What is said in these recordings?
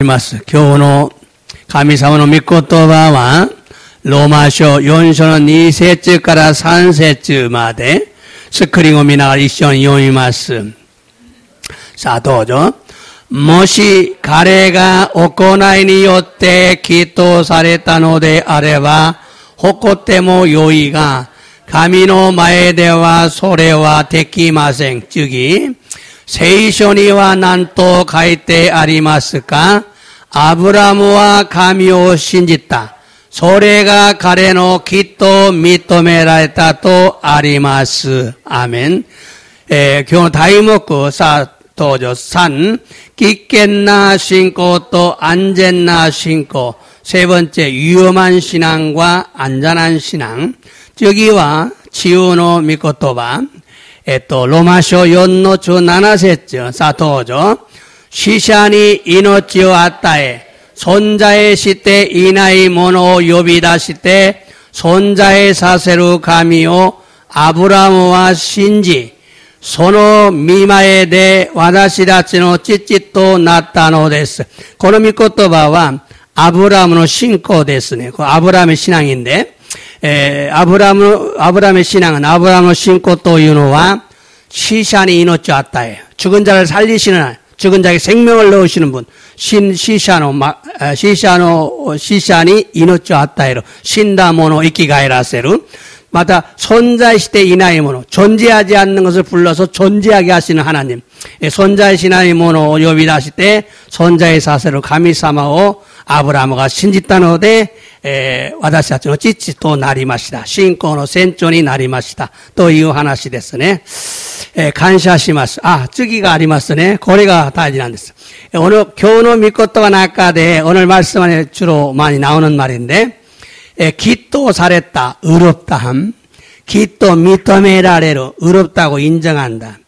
今日の神様の御言葉は、ローマ書4章の2節から3節まで、スクリーンを見ながら一緒に読みます。さあ、どうぞ。もし彼が行いによって祈祷されたのであれば、誇ってもよいが、神の前ではそれはできません。次。聖書には何と書いてありますか？アブラムは神を信じた。それが彼の祈祷を認められたとあります。アメン。今日の題目、さあ、登場3、危険な信仰と安全な信仰。세 번째, 위험한 신앙과 안전한 신앙. 저기와 치유노 미코토바. 로마쇼 연노 주 나나세죠. 사토죠. 시샤니 이노치오 아따에. 손자의 시대 이나이 모노 요비다 시대. 손자의 사세루 가미오 아브라무와 신지. 소노 미마에 대 와다시다치노 찌찌또 나타노 데스. 고노 미코토바와 아브라함의 신고ですね. 아브라함의 신앙인데, 아브라함의 신앙은 아브라함의 신고 또いうのは 시샤니 이노치 아따예요. 죽은 자를 살리시는 한, 죽은 자에게 생명을 넣으시는 분, 시샤니 이노치 아따예요. 신다모노 이키가이라세루. 마다 손자이시대 이나이모노, 존재하지 않는 것을 불러서 존재하게 하시는 하나님. 손자의 시나이모노 요비다시대 손자의 사세로 가미사마오 아브라함가 신짓다노데 와다시타치노 찌찌 또 나리마시다. 신고노 센존이 나리마시다. 또 이유 하나시 됐으네. 간샤시마스. 아, 쯔기가 아리마스네. 고래가 다지난데스. 오늘 교노 미코토가 나까데 오늘 말씀 안에 주로 많이 나오는 말인데 기도 잘했다. 의롭다함. 기도 믿어메라레로 의롭다고 인정한다.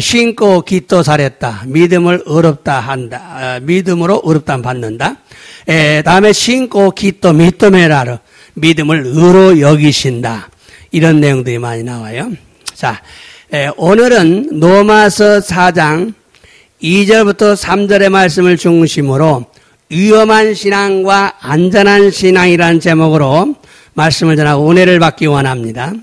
신고 기도 잘했다. 믿음을 의롭다 한다. 믿음으로 의롭다 받는다. 다음에 신고 기도 믿어메라로 믿음을 의로 여기신다. 이런 내용들이 많이 나와요. 자, 오늘은 로마서 4장 2절부터 3절의 말씀을 중심으로 위험한 신앙과 안전한 신앙이라는 제목으로 말씀을 전하고 은혜를 받기 원합니다.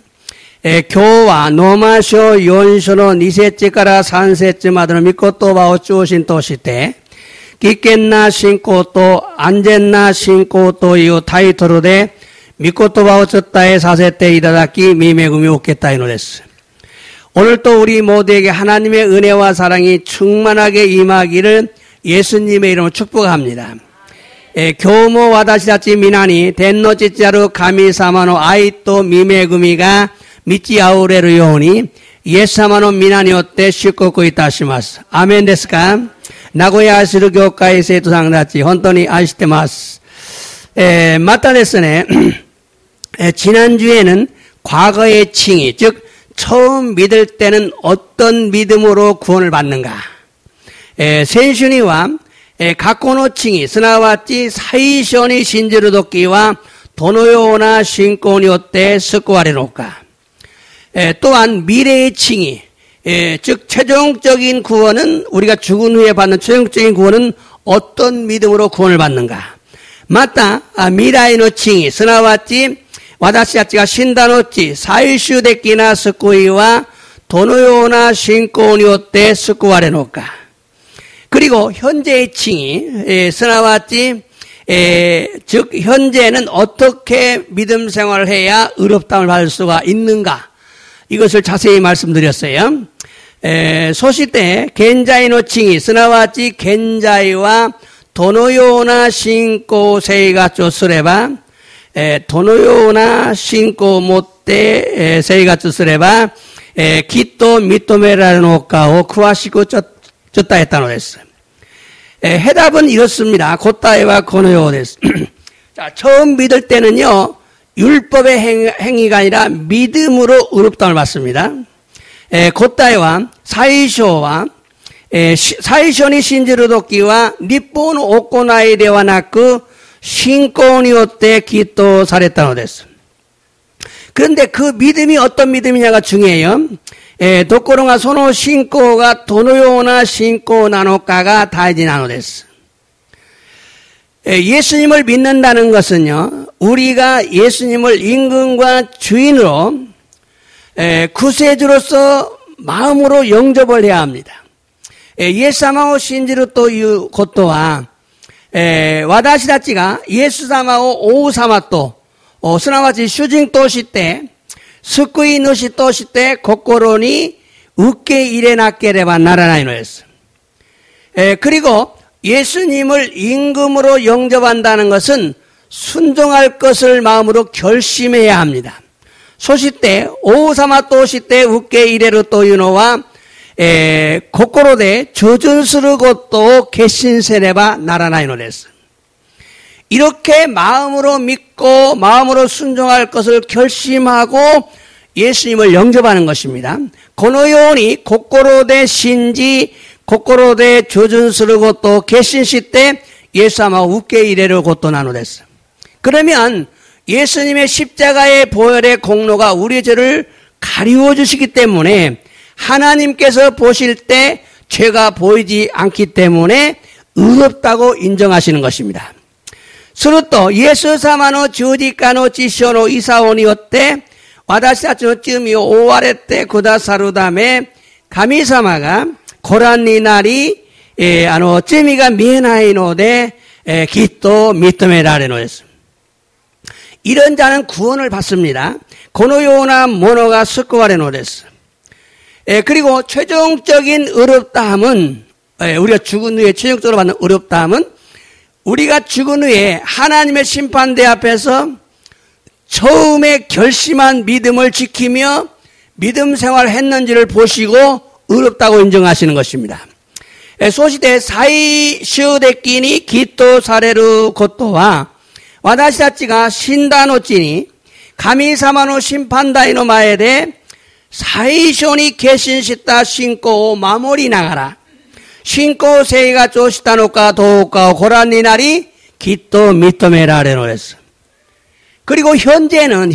今日はローマ書4章の2節から3節までの御言葉を中心として、危険な信仰と安全な信仰というタイトルで御言葉を伝えさせていただき、御恵みを受けたいのです。 오늘도 우리 모두에게 하나님의 은혜와 사랑이 충만하게 임하기를 예수님의 이름으로 축복합니다. 교모 와다시다치 미나니 덴노치짜루 가미사마노 아이또 미메구미가 미치 아우레루 요니 예사마노 미나니오테 시코쿠 이타시마스. 아멘 데스까? 나고야 아시루 교회의生徒さんたち 本当に愛してます.またですね, 지난주에는 과거의 칭의, 즉 처음 믿을 때는 어떤 믿음으로 구원을 받는가? 센슈니와 가코노칭이 스나와치 사이쇼니 신지루 도끼와 도노요나 신고니 요때 스쿠아레노까. 또한 미래의 칭의, 즉 최종적인 구원은 우리가 죽은 후에 받는 최종적인 구원은 어떤 믿음으로 구원을 받는가? 맞다. 미라이노 칭의 스나와치 와다시아치가 신다노치 사이슈데끼나 스쿠이와 도노요나 신고니 요때 스쿠아레노까. 그리고 현재의 칭의 스나와치 즉 현재는 어떻게 믿음 생활을 해야 의롭다움을 받을 수가 있는가? 이것을 자세히 말씀드렸어요. 소시때 겐자이노 칭이 스나와치 겐자이와 도노요나 신고 세이가 쪼스레바 도노요나 신고 못때 세이가 쪼스레바 기또 미토메라노카오 쿠와시고 쫓다 했다노 됐어요. 해답은 이렇습니다. 고타에와 고노요 됐어. 자, 처음 믿을 때는요, 율법의 행위가 아니라 믿음으로 의롭다움을 받습니다. 고타에와 사이쇼와 사이쇼니 신지루도끼와 니폰 오코나이 데와 나크 신고니 요때 기도 사랬다노 됐어. 그런데 그 믿음이 어떤 믿음이냐가 중요해요. 도코로가 소노 신고가 도노요나 신고 나노카가 다이지 나노 됐어. 예수님을 믿는다는 것은요, 우리가 예수님을 임금과 주인으로 구세주로서 마음으로 영접을 해야 합니다. イエス様を信じるということは、私たちがイエス様を王様と、すなわち主人として、救い主として心に受け入れなければならないのです。그리고 예수님을 임금으로 영접한다는 것은 순종할 것을 마음으로 결심해야 합니다. そして王様として受け入れるというのは、心で従順することを決心せねばならないのです。 이렇게 마음으로 믿고 마음으로 순종할 것을 결심하고 예수님을 영접하는 것입니다. このように心で信じ、心で従順することを決心してイエス様を受け入れることなのです。 그러면 예수님의 십자가의 보혈의 공로가 우리의 죄를 가리워 주시기 때문에 하나님께서 보실 때 죄가 보이지 않기 때문에 의롭다고 인정하시는 것입니다. すると、イエス様の十字架の血潮の功によって、私たちの罪を負われてくださるため、神様がご覧になり、罪が見えないので、きっと認められるのです。 이런 자는 구원을 받습니다. このような者が救われるのです。 그리고 최종적인 의롭다함은, 우리가 죽은 후에 최종적으로 받는 의롭다함은 우리가 죽은 후에 하나님의 심판대 앞에서 처음에 결심한 믿음을 지키며 믿음 생활을 했는지를 보시고 의롭다고 인정하시는 것입니다. そして最終的にきっとされることは私たちが死んだ後に神様の審判台の前で最初に決心した信仰を守りながら信仰生活をしたのかどうかをご覧になりきっと認められるのです。 그리고 현재는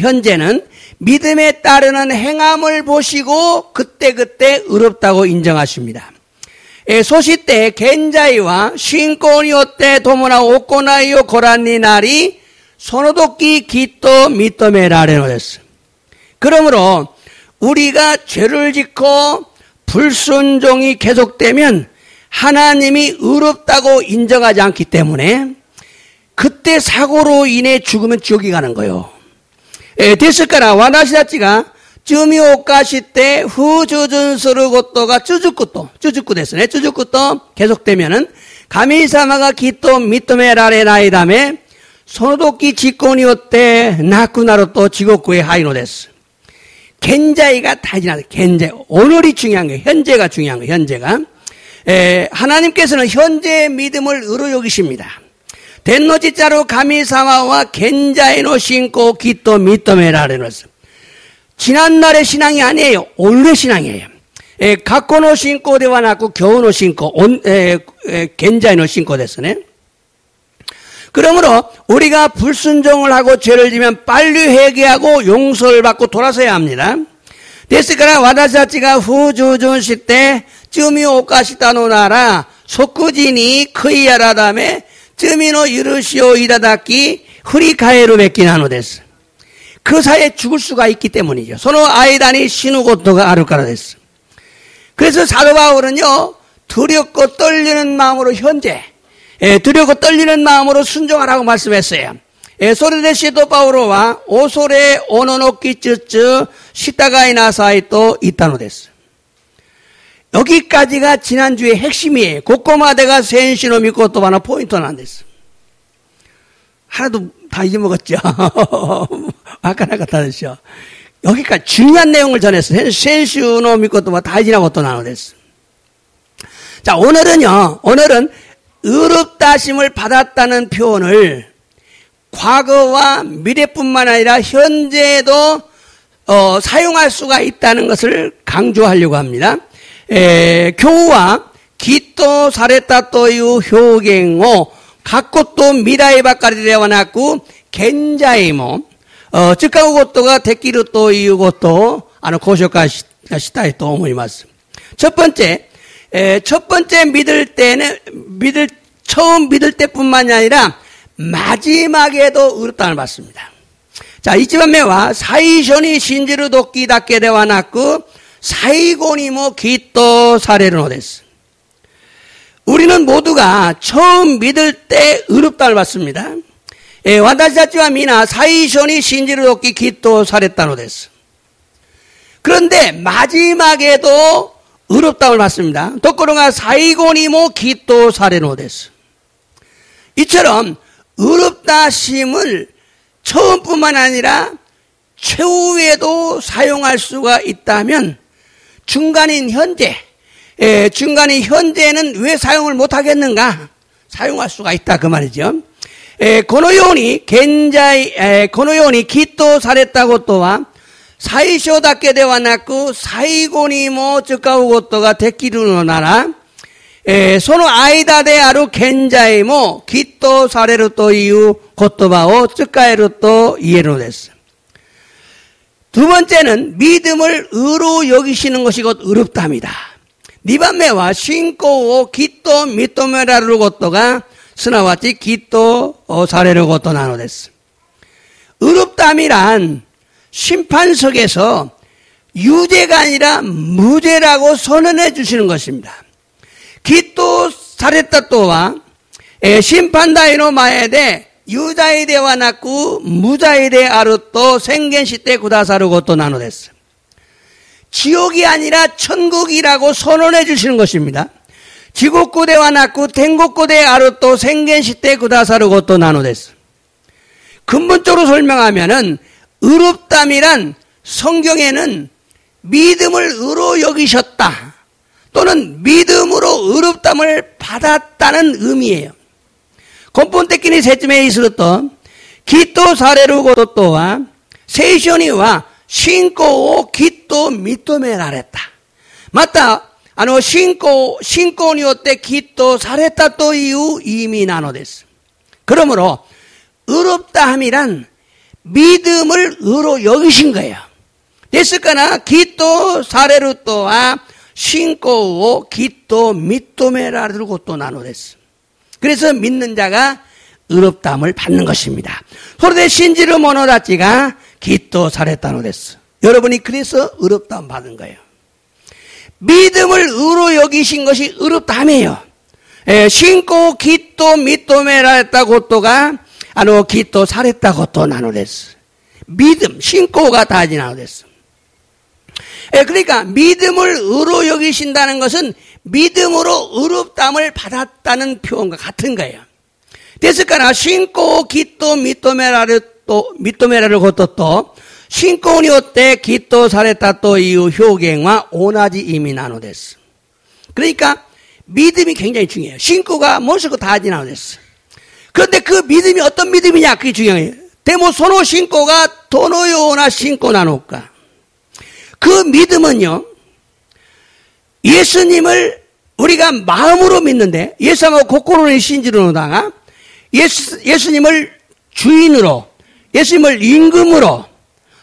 믿음에 따르는 행함을 보시고 그때그때 의롭다고 인정하십니다. そして現在は信仰によって伴う行いをご覧になりその時きっと認められるのです。 그러므로 우리가 죄를 짓고 불순종이 계속되면 하나님이 의롭다고 인정하지 않기 때문에 그때 사고로 인해 죽으면 지옥에 가는 거예요. ですから私たちが罪を犯して不従順することが続くと継続되면은神様がきっと認められないためその時事故によって亡くなると地獄へ入るのです。 현재가 다지나요. 현재. 오늘이 중요한 거예요. 현재가 중요한 거예요. 현재가. 하나님께서는 현재의 믿음을 의로 여기십니다. 天の父なる神様は現在の信仰をきっと認められます。 지난날의 신앙이 아니에요. 오늘의 신앙이에요. 過去の信仰ではなく今日の信仰、現在の信仰ですね。 그러므로 우리가 불순종을 하고 죄를 지면 빨리 회개하고 용서를 받고 돌아서야 합니다. ですから私たちが不従順して罪を犯したのなら即時に悔い改め罪の許しをいただき振り返るべきなのです。 그 사이에 죽을 수가 있기 때문이죠. その間に死ぬことがあるからです。 그래서 사도 바울은요 두렵고 떨리는 마음으로 현재 두렵고 떨리는 마음으로 순종하라고 말씀했어요. それで使徒パウロは恐れおののきつつ従いなさいと言ったのです。 여기까지가 지난주의 핵심이에요. ここまでが先週の御言葉のポイントなんです。 하나도 다 잊어먹었죠. 아까 나갔다 됐죠. 여기까지 중요한 내용을 전했어요.先週の御言葉大事なことなのです。 자, 오늘은 의롭다심을 받았다는 표현을 과거와 미래뿐만 아니라 현재에도 사용할 수가 있다는 것을 강조하려고 합니다. 今日はきっとされたという表現を過去と未来ばかりではなく現在も使うことができるということをご紹介したいと思います。 첫 번째 처음 믿을 때뿐만이 아니라 마지막에도 의롭다함을 받습니다. 자, 이치반매와 사이쇼니 신지루 도끼 닦게 되와 났고 사이고니 뭐 기또 사례를 오댔어. 우리는 모두가 처음 믿을 때 의롭다함을 받습니다. 와다시자치와 미나 사이쇼니 신지루 도끼 기또 사례따노 됐어. 그런데 마지막에도 의롭다함을 받습니다. 또꼬로가 사이고니 뭐 기또 사례노 됐어. 이처럼 의롭다 하심을 처음뿐만 아니라 최후에도 사용할 수가 있다면 중간인 현재는 왜 사용을 못하겠는가? 사용할 수가 있다 그 말이죠. 고노요니 기또 사랬다고 또한 사이쇼답게 되와 났고 사이고니 뭐 즉가우 고또가 데키르노 나라 소노 아이다 데 아루 겐자이 뭐 기또 사레로 또 이유 고또바오 즉가에로 또 이해로 됐어. 두 번째는 믿음을 의로 여기시는 것이 곧 의롭다합니다. 니반메와 신고오 기또 미토메라루 고또가 스나와치 기또 사레로 고또 나눠 됐어. 의롭다함이란 심판석에서 유죄가 아니라 무죄라고 선언해 주시는 것입니다. 기또 사레타 또와 심판다이노 마에데 유자이데와 낳고 무자이데 아루또 생겐시때 구다사르고 또 나눠댔어. 지옥이 아니라 천국이라고 선언해 주시는 것입니다. 지옥고대와 낳고 텐국고대 아루또 생겐시때 구다사르고 또 나눠댔어. 근본적으로 설명하면은 의롭담이란 성경에는 믿음을 의로 여기셨다 또는 믿음으로 의롭담을 받았다는 의미예요. 건본때끼니 세쯤에 있었던 기또 사례로 고도또와 세이쇼니와 신고오 기또 미토메라랬다. 맞다. 신고니오때 기또 사랬다 또 이후 이미 나눠댔어. 그러므로 의롭다함이란 믿음을 의로 여기신 거예요. 됐을까나 기또 사례로 또와 신고오 기또 미토메라를 또 나눠댔어. 그래서 믿는 자가 의롭다함을 받는 것입니다. 소르데 신지르 모노다치가 기또 사례따노 됐어. 여러분이 그래서 의롭다함 받은 거예요. 믿음을 의로 여기신 것이 의롭다함이에요. 신고 기또 미토메라했다 고또가 기또 사랬다 고또 나눠댔어. 믿음 신고가 다지 나눠댔어. 그러니까 믿음을 의로 여기신다는 것은 믿음으로 의롭다함을 받았다는 표현과 같은 거예요. 됐을까나 신고 기또 미토메라를 고또 또 신고니오때 기또 사랬다 또 이후 효경과 오나지 이미 나눠댔어. 그러니까 믿음이 굉장히 중요해요. 신고가 무엇이고 다지 나눠댔어. 그런데 그 믿음이 어떤 믿음이냐 그게 중요해요. 데모 소노 신고가 도노요나 신고 나눌까. 그 믿음은요, 예수님을 우리가 마음으로 믿는데, 예수님을 고코로는 신지로다가 예수님을 주인으로, 예수님을 임금으로,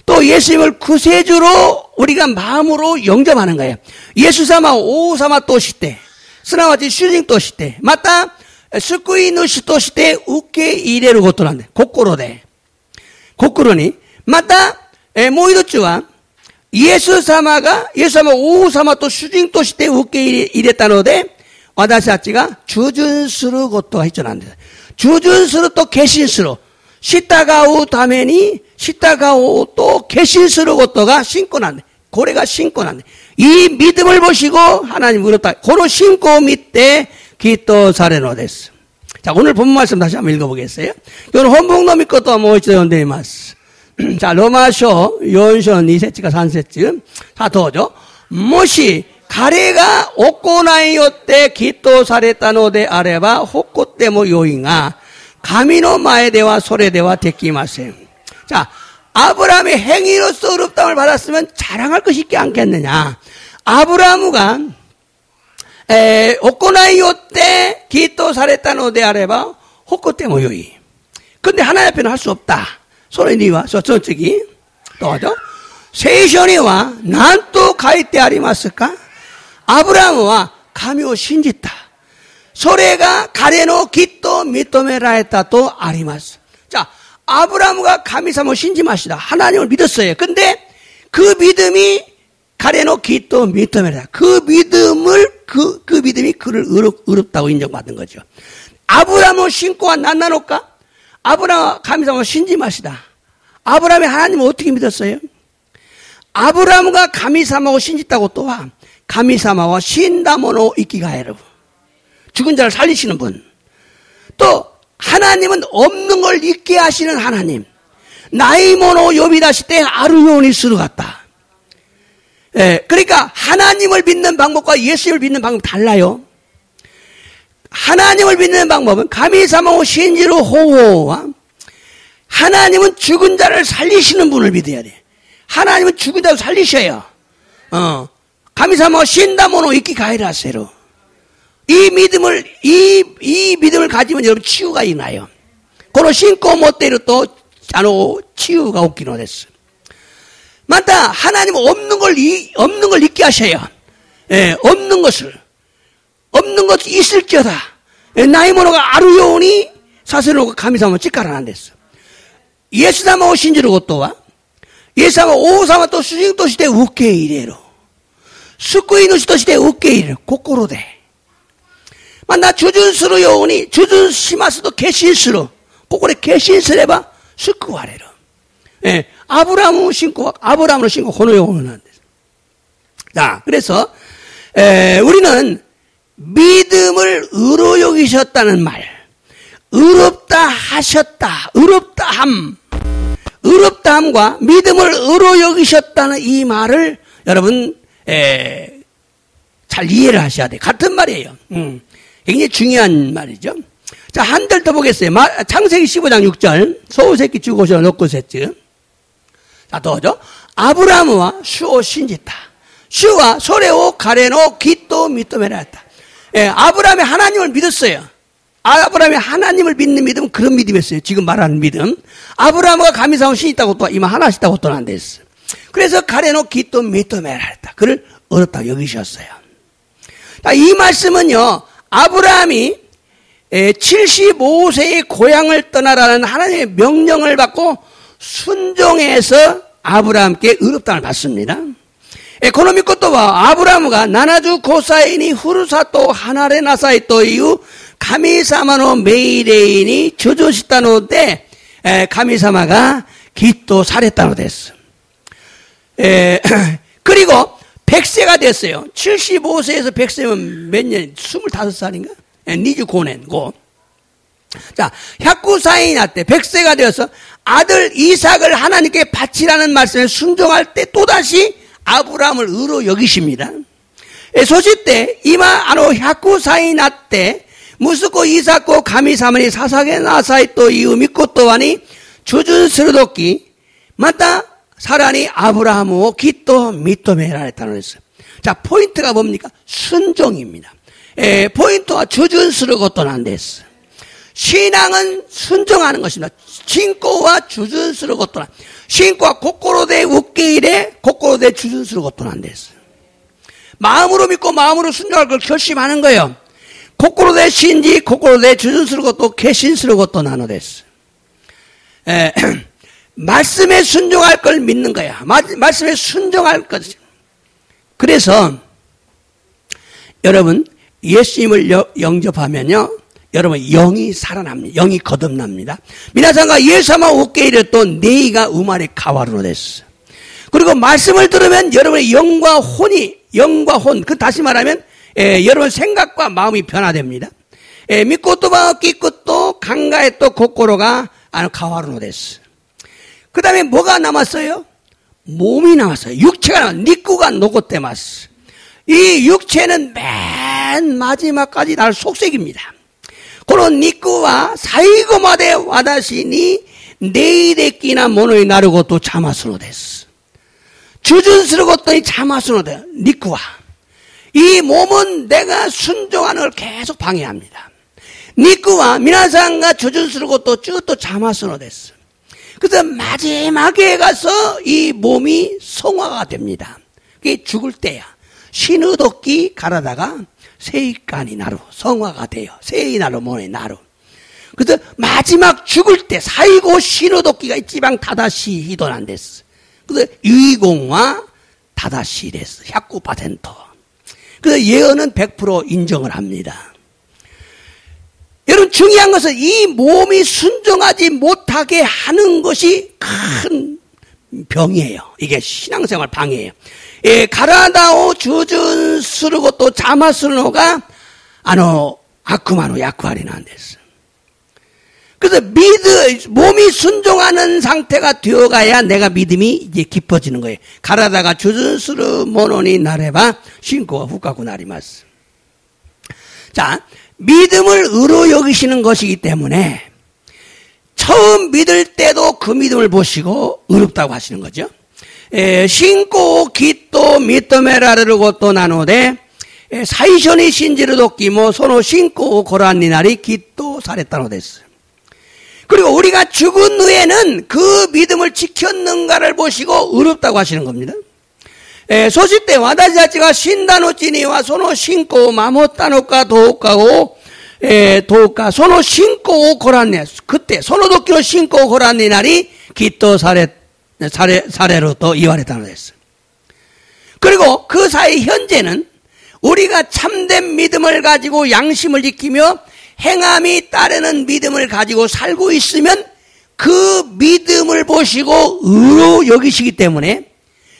또 예수님을 구세주로 우리가 마음으로 영접하는 거예요. 예수사마 오사마 또시때, 스나와치 슈징 또시때, 맞다, 스쿠이누시 또시때, 우케 이레루 고토란데, 고코로데. 고코로니, 맞다, 모이도츠와 예수사마 오사마 또 슈징 또시때 우케 이랬다노데, 와다시아치가 주준스루 고토가 있잖아요. 주준스루 또 개신스루, 시타가오 다메니, 시타가오 또 개신스루 고토가 신고 났네. 고래가 신고 났네. 이 믿음을 보시고 하나님 의롭다. 고로 신고 밑에 기또 사레노 됐어. 자, 오늘 본문 말씀 다시 한번 읽어보겠어요. 오늘 혼복노 믿고도 모이치도 연대이마스. 자, 로마쇼, 요언쇼 2세치가 3세치. 다 도죠. 모시, 가래가 오코나이요때 기또 사레따노데 아레바 호코떼모 요잉아 가미노 마에데와 소레데와 데키마셈. 자, 아브라함의 행위로서 의롭다함을 받았으면 자랑할 것이 있지 않겠느냐. 아브라함가 오코나이요때 기또 사레따노데 아레바 호코떼모 요잉. 근데 하나님 앞에는 할 수 없다. 소레니와 저쪽이 또죠. 세이쇼니와 난 또 가이때 아리마스까? 아브라함과 가미오 신짓다. 소레가 가레노 기 기또 미토메라 했다 또 아리마스. 자, 아브라함과 가미사모 신지마시다. 하나님을 믿었어요. 근데 그 믿음이 가레노 기또 미토메라. 그 믿음이 그를 의롭다고 인정받은 거죠. 아브라함은 신고가 낫나놓까? 아브라함과 가미사모 신지마시다. 아브라함이 하나님을 어떻게 믿었어요? 아브라함과 가미사마고 신짓다고 또한 가미사마와 신다모노 이키가에로 죽은 자를 살리시는 분. 또 하나님은 없는 걸 있게 하시는 하나님. 나이모노 요비다시 때 아루요니 스루갔다. 예, 그러니까 하나님을 믿는 방법과 예수를 믿는 방법이 달라요. 하나님을 믿는 방법은 가미사마오 신지로 호호와 하나님은 죽은 자를 살리시는 분을 믿어야 돼. 하나님은 죽은 자를 살리셔요. 가미사마오 신다모노 이키 가이라세로. 이 믿음을 가지면 여러분 치유가 일어나요. 고로 신고 못대로 또 치유가 오기로 됐어. 맞다. 하나님은 없는 걸 있게 하셔요. 예, 없는 것이 있을지어다. 예, 나이모노가 아루요니 사슬로가 가미사마 찌까라는 됐어. 예수사마 오신지로 또와 예수사마 오사마 또 수징도 시대 우케 이래로 스쿠이누 시도 시대 우케 이래로 고코로대. 만나 주준스로 요오니 주준 시마스도 개신스로 고코레 개신스레바 스쿠와레로. 예, 아브라함으로 신고 호노요오는 안 돼. 자, 그래서 우리는 믿음을 의로 여기셨다는 말, 의롭다 하셨다, 의롭다함과 믿음을 의로 여기셨다는 이 말을 여러분 잘 이해를 하셔야 돼요. 같은 말이에요. 굉장히 중요한 말이죠. 자, 한 달 더 보겠어요. 창세기 15장 6절 소우새끼 주고서 놓고 셋즈. 자, 또죠. 아브라함과 슈오 신지타. 슈와 소레오 가레노 기또 미토메라 했다. 예, 아브라함이 하나님을 믿었어요. 아브라함이 하나님을 믿는 믿음은 그런 믿음이었어요. 지금 말하는 믿음. 아브라함과 가미사오 신이 있다고 또 이만 하나 있다고 또 안 됐어. 그래서 가레노 기또 미토메라 했다. 그를 어렵다고 여기셨어요. 자, 이 말씀은요, 아브라함이 75세의 고향을 떠나라는 하나님의 명령을 받고 순종해서 아브라함께 의롭다를 받습니다. 에코노미코 또와 아브라함가 나나주 고사인이 후루사토 하나레 나사이토 이후 가미사마노 메이레인이 조조시다노 때 가미사마가 기또 사랬다노 됐어. 그리고 100세가 됐어요. 75세에서 100세면 몇 년? 25살인가? 니주 고넨고. 자, 혁구사인이 났대. 100세가 되어서 아들 이삭을 하나님께 바치라는 말씀에 순종할 때 또다시 아브라함을 의로 여기십니다. 소시 때 이마 혁구사인이 났대. 무스코 이삭고 가미사마니 사사게 나사이 또 이유 믿고 또하니 주준스르도끼 맞다 사라니 아브라함오 기또 미토메라 했다는 거였어요. 자, 포인트가 뭡니까? 순종입니다. 포인트와 주준스르고또는 안 됐어. 신앙은 순종하는 것입니다. 신고와 주준스르고또는 신고와 고코로대 웃게일에 고코로대 주준스르고또는 안 됐어. 마음으로 믿고 마음으로 순종할 걸 결심하는 거예요. 고코로대 신지 고코로대 주준스르고또 개신스르고또 나눠됐어. 말씀에 순종할 걸 믿는 거야. 말씀에 순종할 것. 그래서 여러분 예수님을 영접하면요, 여러분 영이 살아납니다. 영이 거듭납니다. 미나상가 예수만 웃게이르 또 네이가 우마레 가와로 됐어. 그리고 말씀을 들으면 여러분의 영과 혼, 그 다시 말하면 여러분 생각과 마음이 변화됩니다. 믿고 또 끼고 또 강가에 또 고코로가 가와로 됐어. 그 다음에 뭐가 남았어요? 몸이 남았어요. 육체가 남았어요. 니꾸가 노고때마스. 이 육체는 맨 마지막까지 날 속색입니다. 그런 니꾸와 사이고마데 와다시니 네이데끼나 모노이 나르고 또 자마스노 됐어. 주준스러고 또 자마스노 돼. 니꾸와. 이 몸은 내가 순종하는 걸 계속 방해합니다. 니꾸와 미나상가 주준스러고 또 쭉 또 자마스노 됐어. 그래서 마지막에 가서 이 몸이 성화가 됩니다. 그게 죽을 때야. 신의도끼 가라다가 세이간이 나루 성화가 돼요. 세이 나루 모네 나루. 그래서 마지막 죽을 때 사이고 신호도끼가 지방 다다시 히도난데스. 그래서 유이공화 다다시 됐어. 109%. 그래서 예언은 100% 인정을 합니다. 여러분 중요한 것은 이 몸이 순종하지 못하게 하는 것이 큰 병이에요. 이게 신앙생활 방해예요. 예, 가라다오 주준스르고 또 자마스르노가 아쿠마노 야쿠하리나 안 됐어. 그래서 몸이 순종하는 상태가 되어가야 내가 믿음이 이제 깊어지는 거예요. 가라다가 주준스르 모노니 나레바 신고가 후가고 나리마스. 자, 믿음을 의로 여기시는 것이기 때문에 처음 믿을 때도 그 믿음을 보시고 의롭다고 하시는 거죠. 신고 기또 미토메라르 것도 나누되 사이션이 신지르도 끼모 소노 신고 고란니나리 기또 사랬다노 됐어요. 그리고 우리가 죽은 후에는 그 믿음을 지켰는가를 보시고 의롭다고 하시는 겁니다. 소식 때 와다자치가 신다노찌니와 소노 신고 마모따노까 도우까고 도우까 소노 신고 고란네 그때 소노도끼로 신고 고란니 날이 기또 사례로 또 이완했다는 됐어요. 그리고 그 사이 현재는 우리가 참된 믿음을 가지고 양심을 지키며 행함이 따르는 믿음을 가지고 살고 있으면 그 믿음을 보시고 의로 여기시기 때문에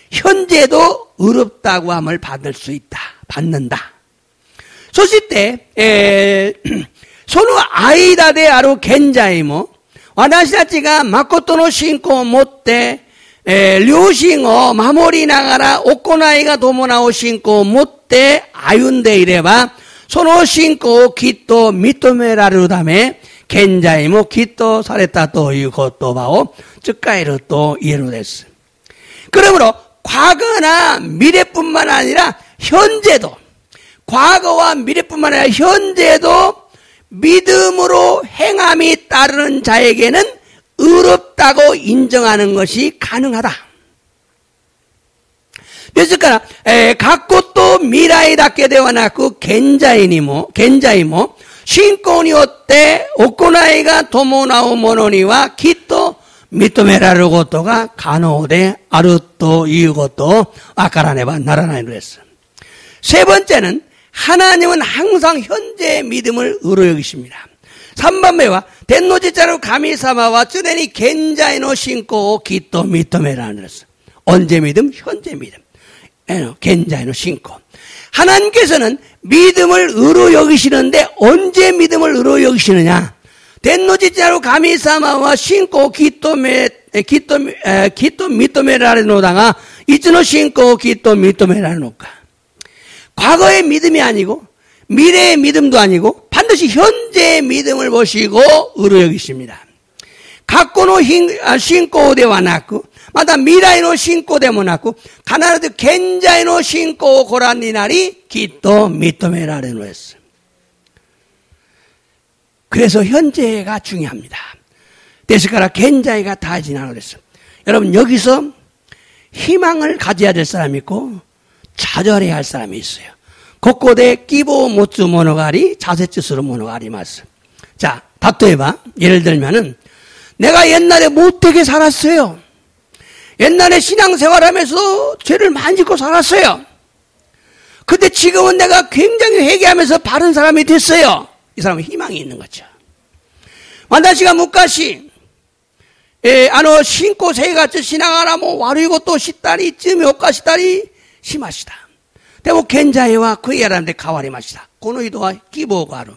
현재도 의롭다고 함을 받을 수 있다. 받는다. 소식 때 소노 아이다데 아루 겐자이모 와다시타치가 마코토노 신고 못때 료싱어 마모리 나가라 오코나이가 도모나오 신고 못때 아윤데 이래봐 소노 신고 기또 미토메라르 다음에 겐자이모 기또 사랬다 또 이것도 바오 즉가이로 또 이해로 됐어. 그러므로 과거나 미래뿐만 아니라 현재도 과거와 미래뿐만 아니라 현재도 믿음으로 행함이 따르는 자에게는 의롭다고 인정하는 것이 가능하다. 그래서 갖고 또 미라이답게 되어나고 겐자이모 신권이 어때 오코나이가 도모나오 모노니와 기또 미토메라르 것도가 가노데 아르또 이것도 아까라네바 나라나이로 했어. 세 번째는 하나님은 항상 현재의 믿음을 의로 여기십니다. 3번매와 덴노지자로 가미사마와 쯔네니 겐자이노 신고 기또 미토메라는 했어. 언제 믿음? 현재 믿음. 겐자이노 신고. 하나님께서는 믿음을 의로 여기시는데 언제 믿음을 의로 여기시느냐? 덴노지자로 가미사마와 신고 기또 미토메라노다가 이츠노 신고 기또 미토메라노까. 과거의 믿음이 아니고 미래의 믿음도 아니고 반드시 현재의 믿음을 보시고 의로 여기십니다. 갖고노 신고대와 났고 마다 미라이노 신고대모 났고 가나라도 겐자이노 신고 고란니나리 기또 미토메라레노 했어. 그래서 현재가 중요합니다. 데스카라 겐자이가 다 지나노 됐어. 여러분 여기서 희망을 가져야 될 사람이 있고 좌절해야 할 사람이 있어요. 고코데 끼보 못주 모노가리 자세츠스로 모노가리 마스. 자, 답도해봐. 예를 들면은 내가 옛날에 못되게 살았어요. 옛날에 신앙생활하면서 죄를 많이 짓고 살았어요. 근데 지금은 내가 굉장히 회개하면서 바른 사람이 됐어요. 이 사람은 희망이 있는 거죠. 완다시가 묵가시 신고 세가츠 신앙하라 뭐 와르이고 또 시다리 쯤이 오까시다리 심하시다. 대모 겐자이와 그의 사람들 가와리 마시다. 고노이도와 끼보가 아루.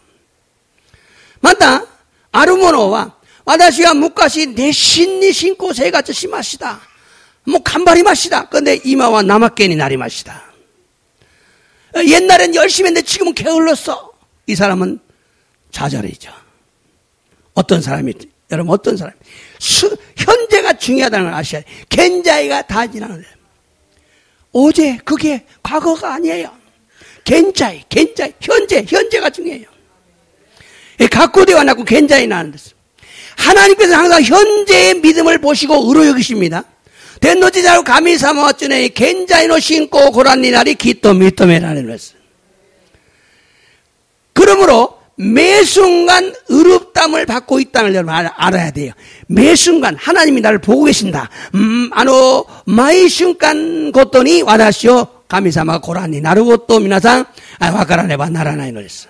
맞다. 아루모노와 와다시가 묵가시 내 신니 신고 세가츠 심하시다. 뭐 간발이 마시다. 근데 이마와 남아깨니 날이 마시다. 옛날엔 열심히 했는데 지금은 게을렀어. 이 사람은 좌절이죠. 어떤 사람이 여러분 어떤 사람이 현재가 중요하다는 걸 아셔야 돼요. 겐자이가 다 지나는 거예요. 어제 그게 과거가 아니에요. 겐자이 현재가 중요해요. 각고대와 낳고 겐자이 나는 데서 하나님께서는 항상 현재의 믿음을 보시고 의로 여기십니다. 덴노지자로 가미사마와 쭈네 겐자이노 신고 고란니나리 기또 미토메라는 것을. 그러므로 매 순간 의롭담을 받고 있다는 걸 알아야 돼요. 매 순간 하나님이 나를 보고 계신다. 마이 순간 고토니 와다시오 가미사마 고라니 나르고또 미나상 와카라네바 나라나이 노랬어.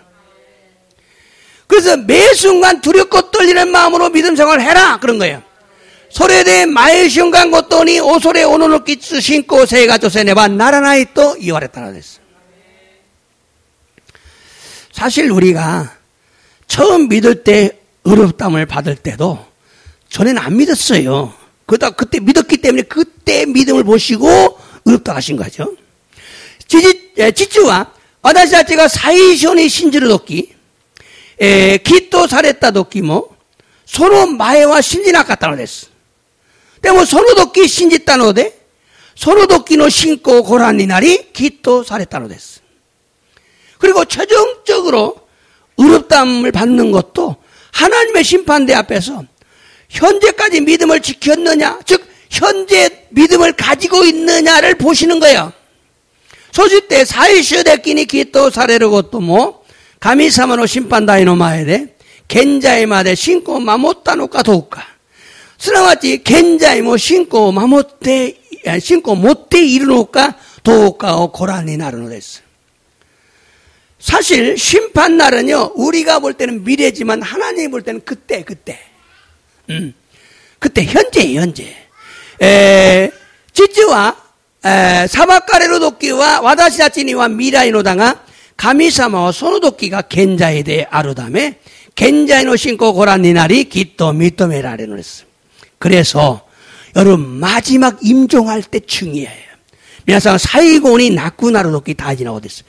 그래서 매 순간 두렵고 떨리는 마음으로 믿음 생활을 해라 그런 거예요. 소래대 마이 순간 고토니 오소래 오노노키츠 신고 세가 조세네바 나라나이 또 이와랬다는 됐어. 사실 우리가 처음 믿을 때 의롭담을 받을 때도 전에는 안 믿었어요. 그때 믿었기 때문에 그때 믿음을 보시고 의롭다 하신 거죠. 지치와 와다시다치가 사이쇼니 신지를 돕기, 기또 사랬다 돕기 서로 마에와 신지나 같다는 됐어. 근데 서로 돕기 신지따노 데 서로 돕기노 신고 고란니 날이 기또 사랬다노 됐어. 그리고 최종적으로 의롭다함을 받는 것도 하나님의 심판대 앞에서 현재까지 믿음을 지켰느냐, 즉 현재 믿음을 가지고 있느냐를 보시는 거예요. 소집때 사이쇼데끼니 기또 사레르고 또 가미사마노 심판다이노 마에데 겐자이마데 신고 마모타노까 도우까 스나와치 겐자이 신고 마모테 신고 못테 이르노까 도우까 고란이 나르노 됐어. 사실 심판날은요 우리가 볼 때는 미래지만 하나님이 볼 때는 그때 현재예요. 지츠와 사바카레로 도끼와 와다시다치니와 미라이노다가 가미사마와 소노도끼가 겐자에 대해 아루다메 겐자이노 신고 고란니나리 기또 미토메라레노 했어. 그래서 여러분 마지막 임종할 때 중요해요. 미나상 사이곤이 나쿠나루 도끼 다 지나고 됐어요.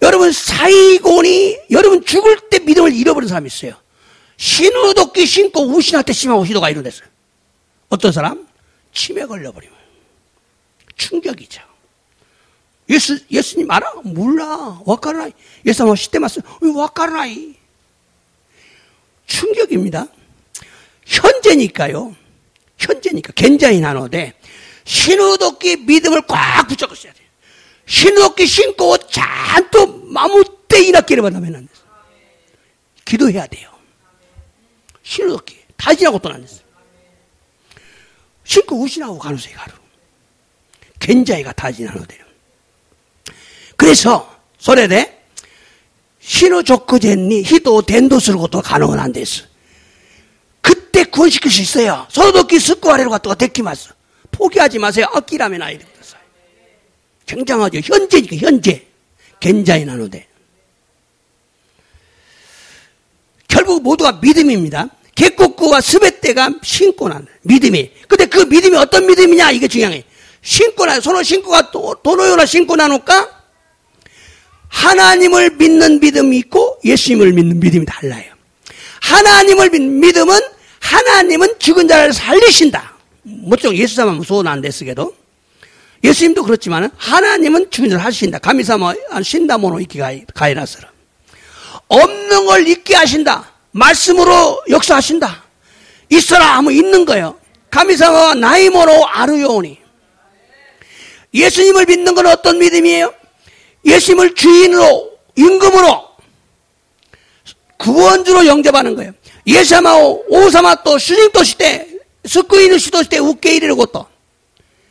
여러분 사이곤이 여러분 죽을 때 믿음을 잃어버린 사람이 있어요. 신우도끼 신고 우신한테 심하고 시도가 이루어졌어요. 어떤 사람? 치매 걸려버리면 충격이죠. 예수님 알아? 몰라. 와카라이. 예수님 시대마스 와카라이. 충격입니다. 현재니까요. 겐자이 나노데 신우도끼 믿음을 꽉 붙잡고 있어야 돼요. 신우도끼 신고 잔뜩 마무때 이나끼를 만나면 안 돼요. 기도해야 돼요. 신우도끼 다 지나고 또 안 됐어요. 신고 우신하고 가노세요 가루. 겐자이가 다 지나노 돼요. 그래서 소래대 신우 조크젠니 히도 덴도스를 것도 가능은 안 됐어. 그때 구원시킬 수 있어요. 소도끼 스쿠아레로 갔다가 데키마스. 포기하지 마세요. 아끼라면 아이를 줬어요. 굉장하죠. 현재니까 현재. 겐자이 나노데. 결국 모두가 믿음입니다. 개꼬꾸와 스베떼가 신고 난 믿음이. 근데 그 믿음이 어떤 믿음이냐 이게 중요해. 신고 나 서로 신고가 도노요나 신고 나눌까? 하나님을 믿는 믿음이 있고 예수님을 믿는 믿음이 달라요. 하나님을 믿는 믿음은 하나님은 죽은 자를 살리신다. 모쪼 예수様も そうなんですけど 예수님도 그렇지만 하나님은 죽은 자를 살리신다. 가미사마 신다모노 이키가이라스라. 없는 걸 있게 하신다. 말씀으로 역사하신다. 있어라 하면 있는 거예요. 가미사마와 나이모노 아르요오니. 예수님을 믿는 건 어떤 믿음이에요? 예수님을 주인으로 임금으로 구원주로 영접하는 거예요. 예사마오 오사마 또 주인도 시대 스쿠이는 시도 시대 우케이르는 것도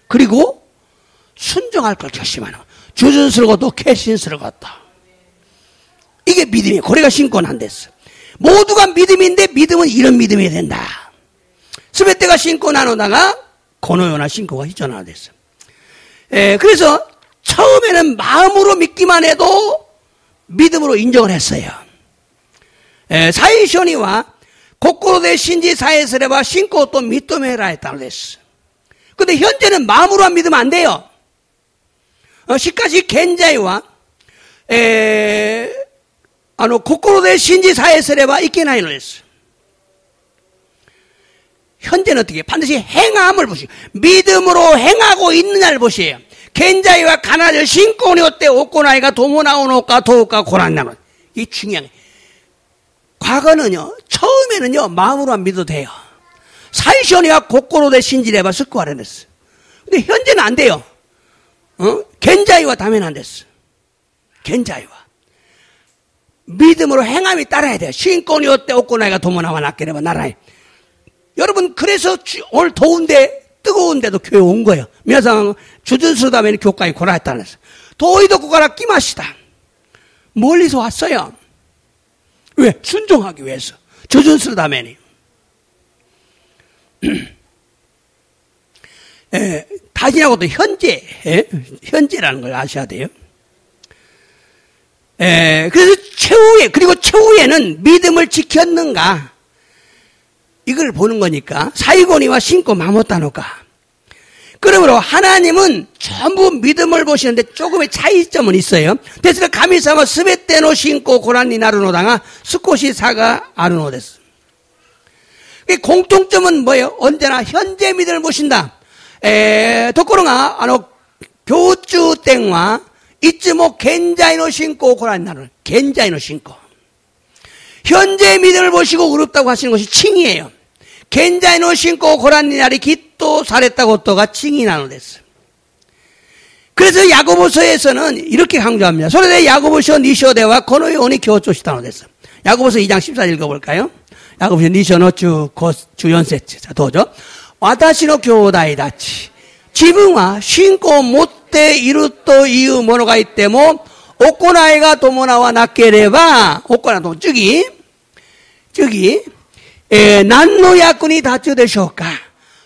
그리고 순종할 걸 결심하는 거. 주준스러워도 캐신스러웠다. 이게 믿음이에요. 고래가 신고는 안 됐어. 모두가 믿음인데 믿음은 이런 믿음이 된다. 스베떼가 신고 나누다가 고노요나 신고가 희전하나 됐어. 그래서 처음에는 마음으로 믿기만 해도 믿음으로 인정을 했어요. 사이쇼니와 고코로데 신지 사에스레바 신고 또 미토메라 했다고 했어. 근데 현재는 마음으로만 믿으면 안 돼요. 시카시 겐자이와 고코로데 신지 사에스레바 이케나이노 했어. 현재는 어떻게 반드시 행함을 보시고 믿음으로 행하고 있느냐를 보시에요. 겐자이와 가나를 신고니 어때 오코나이가 도모나오노까 도우까 고란나는 이 중요한 거예요. 과거는요 처음에는요 마음으로만 믿어도 돼요. 사이쇼니와 고코로데 신지레바 스쿠아레 됐어. 근데 현재는 안 돼요. 겐자이와 다면 안 됐어. 겐자이와 믿음으로 행함이 따라야 돼요. 신권이 어때 오코나이가 도모나와 낫게레바 나라에. 여러분 그래서 오늘 더운데 뜨거운데도 교회 온 거예요.皆さん 주전스다면 교과에 고라했다는 거예요. 도이도 고가라 끼마시다. 멀리서 왔어요. 왜? 순종하기 위해서. 주전스다면이. 다시하고도 현재라는 걸 아셔야 돼요. 그래서 그리고 최후에는 믿음을 지켰는가? 이걸 보는 거니까. 사이고니와 신고 마모타노가. 그러므로 하나님은 전부 믿음을 보시는데 조금의 차이점은 있어요. 그래서 가미사마 스베테노 신고 고란니 나루노다가 스코시 사가 아르노데스. 공통점은 뭐예요? 언제나 현재 믿음을 보신다. 도코로가 교주 땡와 이츠모 겐자이노 신고 고란니 나루. 겐자이노 신고. 현재 믿음을 보시고 어렵다고 하시는 것이 칭이에요. 겐자이노 신고 고란니 나리 기또 살했다고 또가 칭이 나누됐어요. 그래서 야고보서에서는 이렇게 강조합니다. 소리대 야고보서 니쇼대와 고노의 오니 교조시다 나누됐어요. 야고보서 2장 14절 읽어볼까요? 야고보서 니쇼노 주연세츠. 자, 도죠. 와다시노 교다이다치. 지붕와 신고 못대 이루또 이유 모노가 있대모 오코나이가 도모나와 낫게레바 오코나 도 저기 난노 야꾼이 다츠 되쇼까?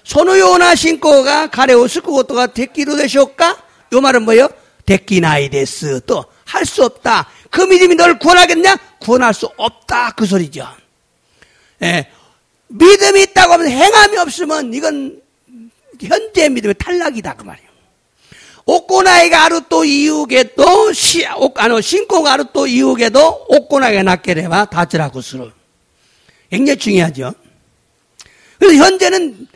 소노요나 신고가 가레오 스쿠고토가 데키루 되쇼까? 요 말은 뭐예요? 데키나이 데스. 또 할 수 없다. 그 믿음이 널 구원하겠냐? 구원할 수 없다. 그 소리죠. 믿음이 있다고 하면 행함이 없으면 이건 현재 믿음의 탈락이다. 그 말이에요. 오코나이가 아루 또 이후게도 신고가 아루 또 이후게도 오코나이가 낫게레바 다츠라고 스로. 굉장히 중요하죠. 그래서 현재는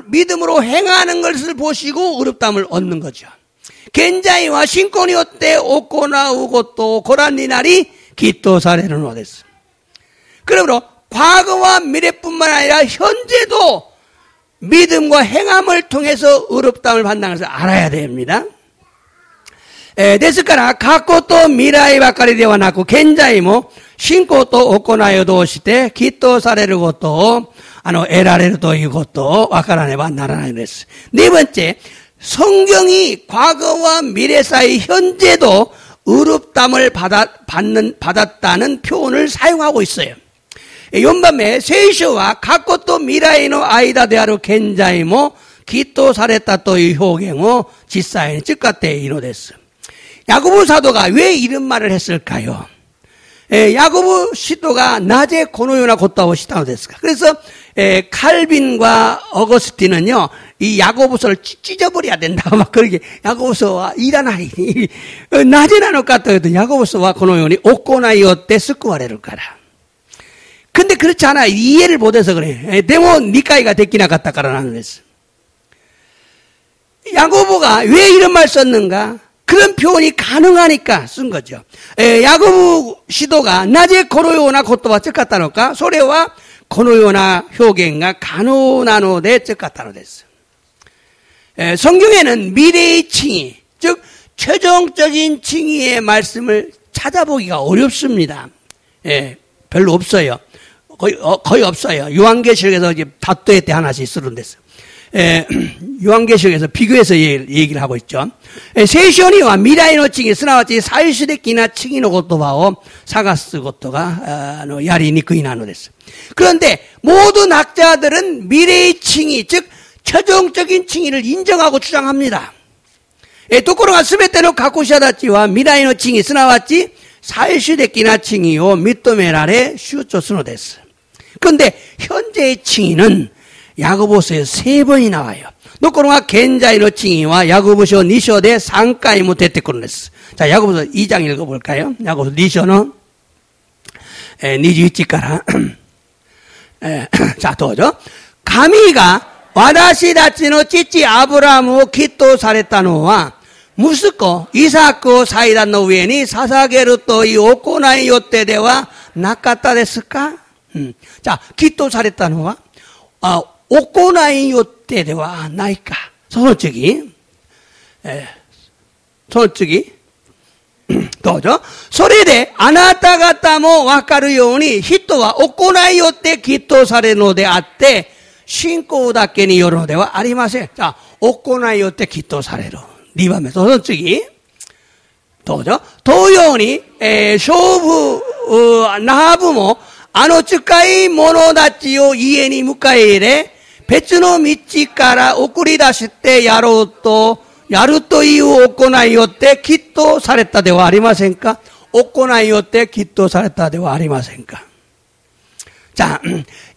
믿음으로 행하는 것을 보시고 어렵담을 얻는 거죠. 겐자이와 신권이 어때 오코나우고 또 고란니나리 기토사레는 어땠어. 그러므로 과거와 미래뿐만 아니라 현재도 믿음과 행함을 통해서 어렵담을 받는 것을 알아야 됩니다. ですから過去と未来ばかりではなく現在も信仰と行いを通してきっとされることを得られるということを分からねばならないのです。 네 번째, 성경이 과거와 미래 사이 현재도 어렵담을 받았다는 표현을 사용하고 있어요. 4番目、聖書は過去と未来の間である現在もきっとされたという表現を実際に使っているのです。 야고보 사도가 왜 이런 말을 했을까요? 야고보 시도가 낮에 고노요나 곧다오 시타노 됐을까? 그래서 칼빈과 어거스틴은요, 이 야고보서를 찢어버려야 된다. 막 그렇게 야고보서와 일하나이 낮에 나노까또 해도 야고보서와 고노요니 오코나이오 때 스쿠와레를から. 근데 그렇지 않아. 이해를 못해서 그래. 데모 니까이가 데키나 갔다까라 나는 했어. 야고보가 왜 이런 말 썼는가? 그런 표현이 가능하니까 쓴 거죠. 야고보 시도가 낮에 고노요나 곧도와 쩍갔다노까 소래와 고노요나 효겐가 가노나노데 쩍갔다노 됐어. 성경에는 미래의 칭의, 즉 최종적인 칭의의 말씀을 찾아보기가 어렵습니다. 별로 없어요. 거의 없어요. 요한계시록에서 이제 다토에 때 하나씩 쓰는데서. 요한계시록에서 비교해서 얘기를 하고 있죠. 세시오니와 미라이노 칭이 스나와치 사이시데키나 칭이노 고토바오 사가스 고토가 야리니크이나노 됐어. 그런데 모든 학자들은 미래의 칭의, 즉 최종적인 칭의를 인정하고 주장합니다. 도코로가 스베테노 가쿠샤다치와 미라이노 칭이 스나와치 사이시데키나 칭이요 미토메라레 슈초스노 됐어. 그런데 현재의 칭의는 야고보서에 3번이 나와요. 노코로가 겐자이노 칭이와 야고보서 2章で3回も出てくるんです. 자, 야고보서 2장 읽어볼까요? 야고보서 2章の 21から 자, 도죠. 가미가 와다시 다치노 찌찌 아브라함을 기토사랬다노와 무스코 이삭고 사이단の上に捧げるという行いよってではなかったですか? 자, 기토사랬다노와行いよってではないか。その次。どうぞ。それで、あなた方もわかるように、人は行いよってきっとされるのであって、信仰だけによるのではありません。さあ、行いよってきっとされる。2番目。その次。どうぞ。同様に、勝負、ナハブも、近い者たちを家に迎え入れ、別の道から送り出してやるという行いよってきっとされたではありませんか。行いよってきっとされたではありませんか。자,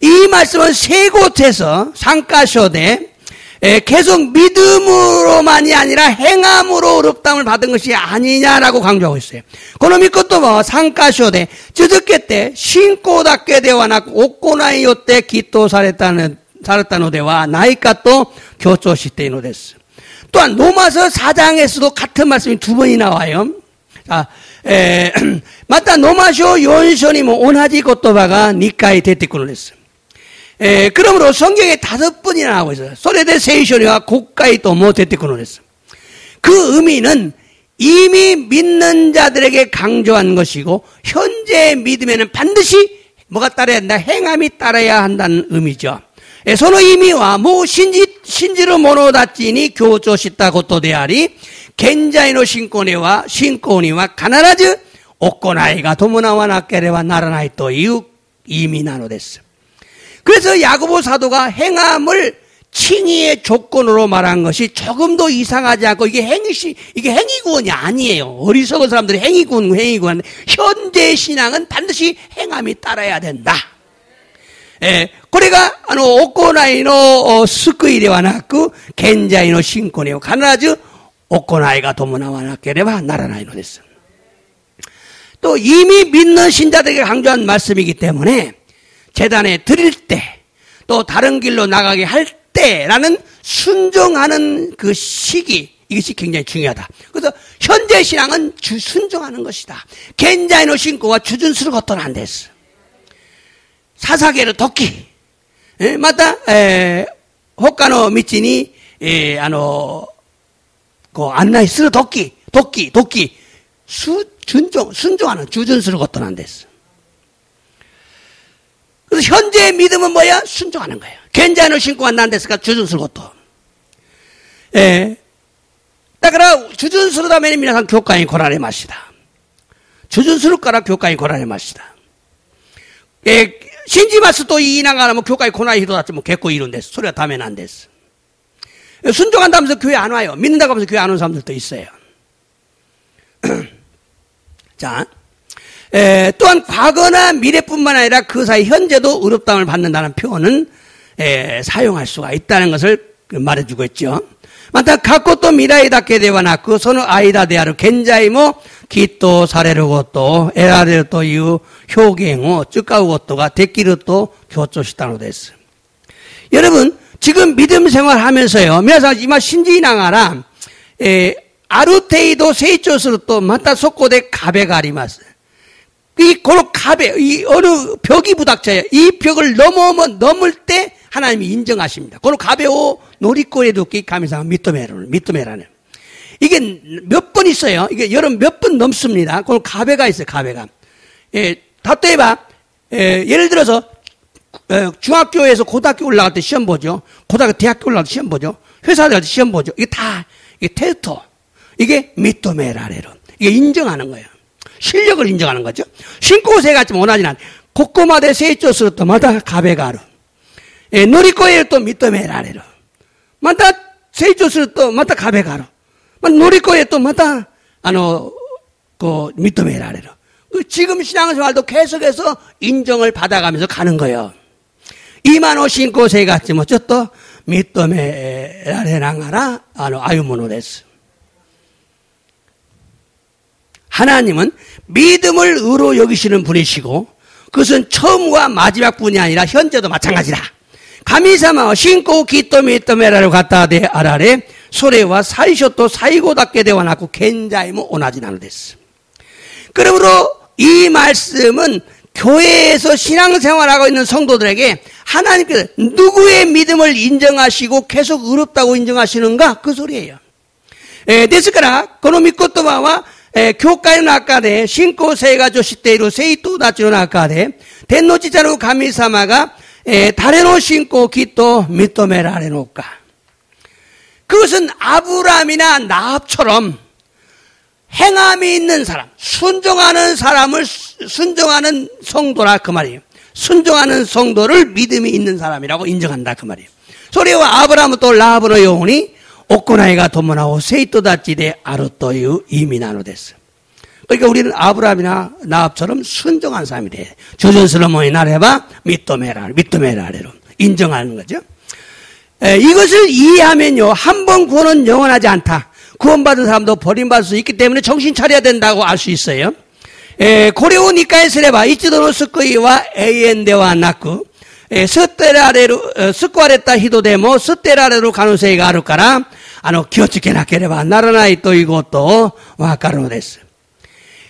이 말씀은 세 곳에서 3가ሾ대 계속 믿음으로만이 아니라 행함으로 의롭다함을 받은 것이 아니냐라고 강조하고 있어요. この御言葉は3カ所で続けて信仰だけではなく行いよってきっとされたのではないかと強調しているのです. 또한 로마서 4장에서도 같은 말씀이 두 번이 나와요. 자,またロマ書4章にも同じ言葉が2回出てくるんです. 그러므로 성경에 5번이나 나오고 있어요. それで聖書には国会とも出てくるんです. 그 의미는 이미 믿는 자들에게 강조한 것이고 현재 믿음에는 반드시 뭐가 따라야 한다? 행함이 따라야 한다는 의미죠. その意味はもう信じる者たちに強調したことであり、現在の信仰には必ず行いが伴わなければならないという意味なのです. 그래서 야고보 사도가 행함을 칭의의 조건으로 말한 것이 조금도 이상하지 않고 이게 행위구원이 아니에요. 어리석은 사람들이 행위구원 현재 신앙은 반드시 행함이 따라야 된다. これが行いの救いではなく現在の信仰には必ず行いが伴わなければならないのです. 또 이미 믿는 신자들에게 강조한 말씀이기 때문에 제단에 드릴 때, 또 다른 길로 나가게 할 때라는 순종하는 그 시기, 이것이 굉장히 중요하다. 그래서 현재 신앙은 순종하는 것이다. 겐자이노 신고와 주준수를 걷도록 안 됐어. 사사계로 도끼. 마다, 호카노 미치니, 안나이 쓰르 도끼. 순종하는 주준수를 걷도록 안 됐어. 그래서 현재의 믿음은 뭐야? 순종하는 거예요. 겐자노 신고가 난 데스가 주준수를 걷도.だから주준するために皆さん教会に来られました。주준するから教会に来られました。信じますと言いながらも教会に来ない人たちも結構いるんです。それはダメなんです。순종한다면서 교회 안 와요. 믿는다고 하면서 교회 안 오는 사람들도 있어요. 자, 또한 과거나 미래뿐만 아니라 그 사이 현재도 의롭다함을 받는다는 표현은 사용할 수가 있다는 것을 말해주고 있죠. また過去と未来だけではなくその間である現在もきっとされること得られるという表現を使うことができると強調したのです. 여러분 지금 믿음 생활하면서요. 皆さん今信じながらある程度成長するとまたそこで壁があります.この壁, 어느 벽이 부닥쳐요. 이 벽을 넘을 때 하나님이 인정하십니다. 그壁を 乗り越える時神様認められる. 이게 몇 번 있어요. 이게 여러분 몇 번 넘습니다. 그壁が 있어요.壁が. 例えば 예를 들어서 중학교에서 고등학교 올라갈 때 시험 보죠. 고등학교 대학교 올라갈 때 시험 보죠. 회사 갈 때 시험 보죠. 이게 다 이게 테스트. 이게 믿음의 라레로. 이게 인정하는 거예요. 실력을 인정하는 거죠. 신고세 같이 원하지는 않아요. 곳곳마다 세이조스로 또 마다 가베가ある. 노리코에 또 믿음의 라레로. 마다 세이조스로 또 마다 가베가 ある. 노리코에 또 마다 믿음의 라레로. 지금 신앙생활도 계속해서 인정을 받아가면서 가는 거예요. 이만호 신고세 같이 뭐죠 또 믿음의 라레랑하라 아유모노 데스. 하나님은 믿음을 의로 여기시는 분이시고 그것은 처음과 마지막뿐이 아니라 현재도 마찬가지다. 가미사마 신고 기토 믿음에라로 갖다대 아라레 소레와 사이쇼또 사이고답게 되어나고 겐자이모 오나지나는 데스. 그러므로 이 말씀은 교회에서 신앙생활하고 있는 성도들에게 하나님께서 누구의 믿음을 인정하시고 계속 의롭다고 인정하시는가 그 소리예요. ですからこの御言葉は 교회의中で信仰生が女子っている生徒たちの中で天の父なる神様が誰の信仰をきっと認められるのか。 그것은 아브라함이나 나합처럼 행함이 있는 사람, 순종하는 사람을 순종하는 성도라 그 말이에요. 순종하는 성도를 믿음이 있는 사람이라고 인정한다 그 말이에요. それはアブラハムとラハブのように行いが伴う生徒たちであるという意味なのです. 그러니까 우리는 아브라함이나 나합처럼 순종한 사람이 돼. 조전스러머니 나래봐 믿도메라레로 인정하는 거죠. 이것을 이해하면요, 한 번 구원은 영원하지 않다. 구원받은 사람도 버림받을 수 있기 때문에 정신 차려야 된다고 알 수 있어요. 고레오 니카에 쓰레바 이치도노 스쿠이와 에이엔데와 나쿠 스쿠아레타 히도데모 스테라레로 가능성이あるから気をつけなければならないということをわかるのです.